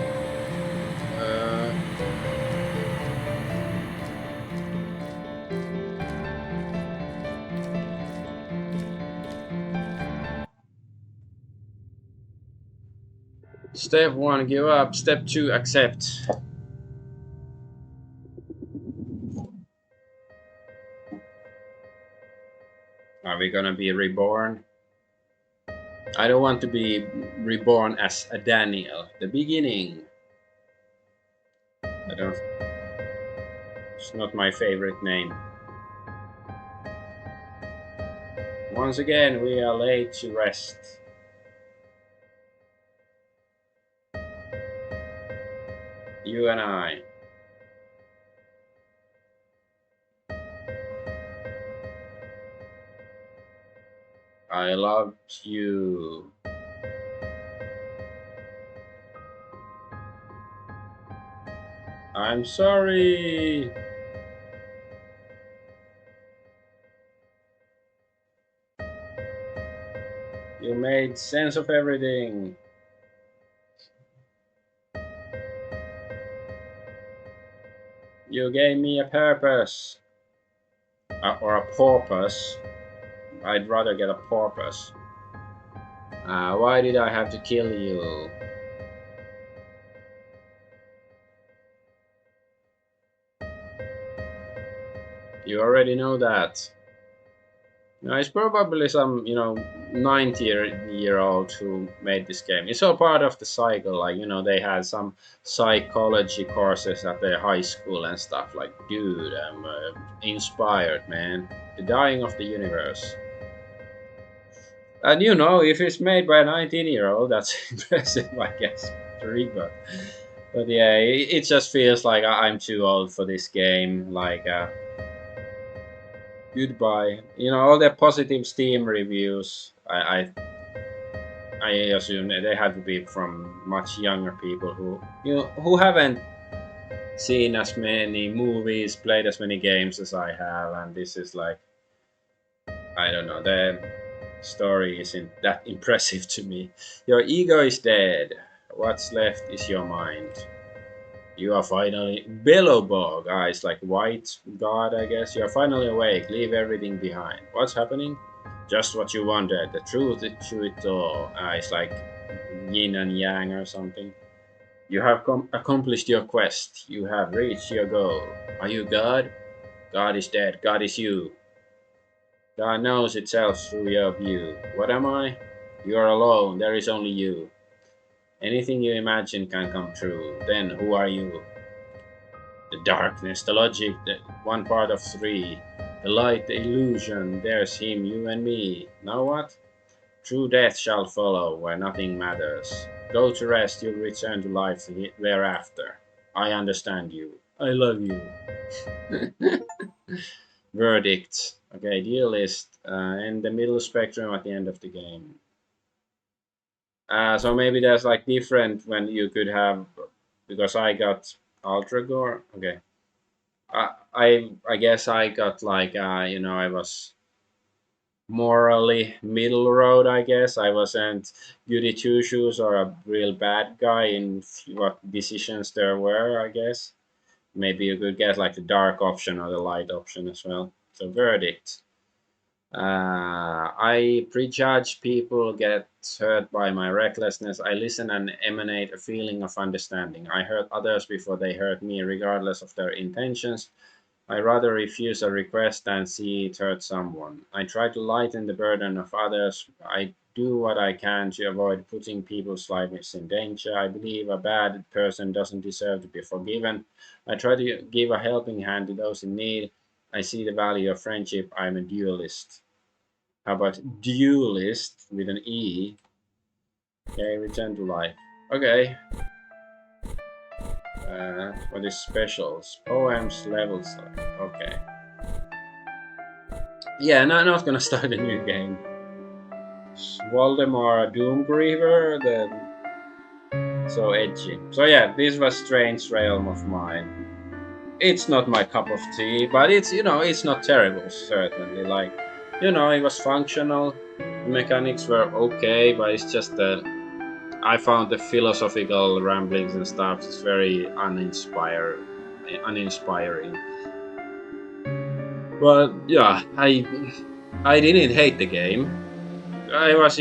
Step 1, give up. Step 2, accept. Are we gonna be reborn? I don't want to be reborn as a Daniel. The beginning. I don't. It's not my favorite name. Once again, we are late to rest. You and I. I love you. I'm sorry. You made sense of everything. You gave me a purpose. Or a purpose. I'd rather get a purpose. Why did I have to kill you? You already know that. No, it's probably some, 90-year-old who made this game. It's all part of the cycle. Like, they had some psychology courses at their high school and stuff. Like, dude, I'm inspired, man. The dying of the universe. And if it's made by a 19-year-old, that's impressive, I guess. But yeah, it just feels like I'm too old for this game. Like, goodbye. All the positive Steam reviews. I assume that they have to be from much younger people who haven't seen as many movies, played as many games as I have, and this is like, I don't know, the story isn't that impressive to me. Your ego is dead. What's left is your mind. You are finally Billowbog. It's like white god, I guess. You're finally awake. Leave everything behind. What's happening? Just what you wanted. The truth to it all. It's like yin and yang or something. You have accomplished your quest. You have reached your goal. Are you God? God is dead. God is you. God knows itself through your view. What am I? You are alone. There is only you. Anything you imagine can come true. Then who are you? The darkness, the logic, the one part of three. The light, the illusion. There's him, you and me. Now what? True death shall follow, where nothing matters. Go to rest, you'll return to life thereafter. I understand you. I love you. Verdict. Okay, deal list. And the middle spectrum at the end of the game. So maybe there's like different when you could have, because I got Ultra Gore. Okay. I guess I got like, I was morally middle road. I guess I wasn't goody two shoes or a real bad guy in what decisions there were. I guess maybe you could get like the dark option or the light option as well. So verdict. I prejudge people get hurt by my recklessness. I listen and emanate a feeling of understanding. I hurt others before they hurt me, regardless of their intentions. I rather refuse a request than see it hurt someone. I try to lighten the burden of others. I do what I can to avoid putting people's lives in danger. I believe a bad person doesn't deserve to be forgiven. I try to give a helping hand to those in need. I see the value of friendship. I'm a dualist. How about dualist with an E? Okay, return to life. Okay. What is specials? Poems, levels. Okay. Yeah, no, I'm not gonna start a new game. Voldemort Doomgriever, then so edgy. So yeah, this was Strange Realm of Mine. It's not my cup of tea, but it's not terrible, certainly. Like, it was functional. The mechanics were okay, but it's just that I found the philosophical ramblings and stuff is very uninspiring. But yeah, I didn't hate the game. I was,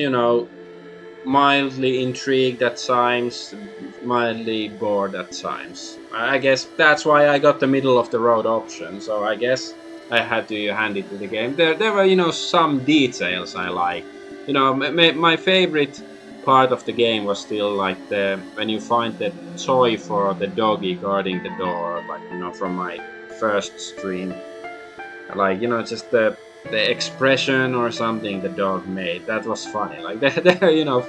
mildly intrigued at times, mildly bored at times. I guess that's why I got the middle of the road option. So I guess I had to hand it to the game. There were some details I like. My favorite part of the game was still like the when you find the toy for the doggy guarding the door, like from my first stream, like just the expression or something the dog made that was funny. Like there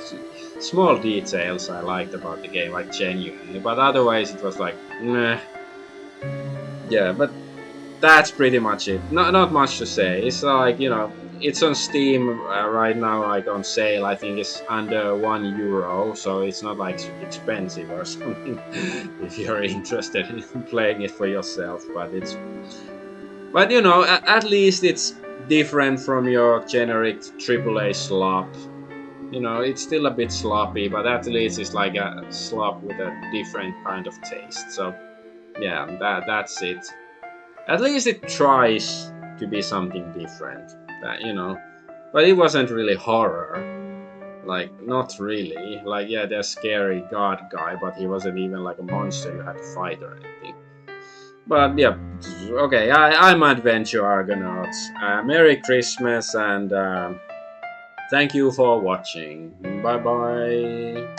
small details I liked about the game, like genuinely, but otherwise it was like meh. Yeah, but that's pretty much it. Not much to say. It's like it's on Steam right now, like on sale. I think it's under €1, so it's not like expensive or something if you're interested in playing it for yourself. But at least it's different from your generic AAA slop. It's still a bit sloppy, but at least it's like a slop with a different kind of taste. So yeah, that's it. At least it tries to be something different. But it wasn't really horror. Like, not really. Like, yeah, there's scary god guy, but he wasn't even like a monster you had to fight or anything. But yeah, okay, I'm Adventure Argonaut. Merry Christmas and thank you for watching. Bye bye.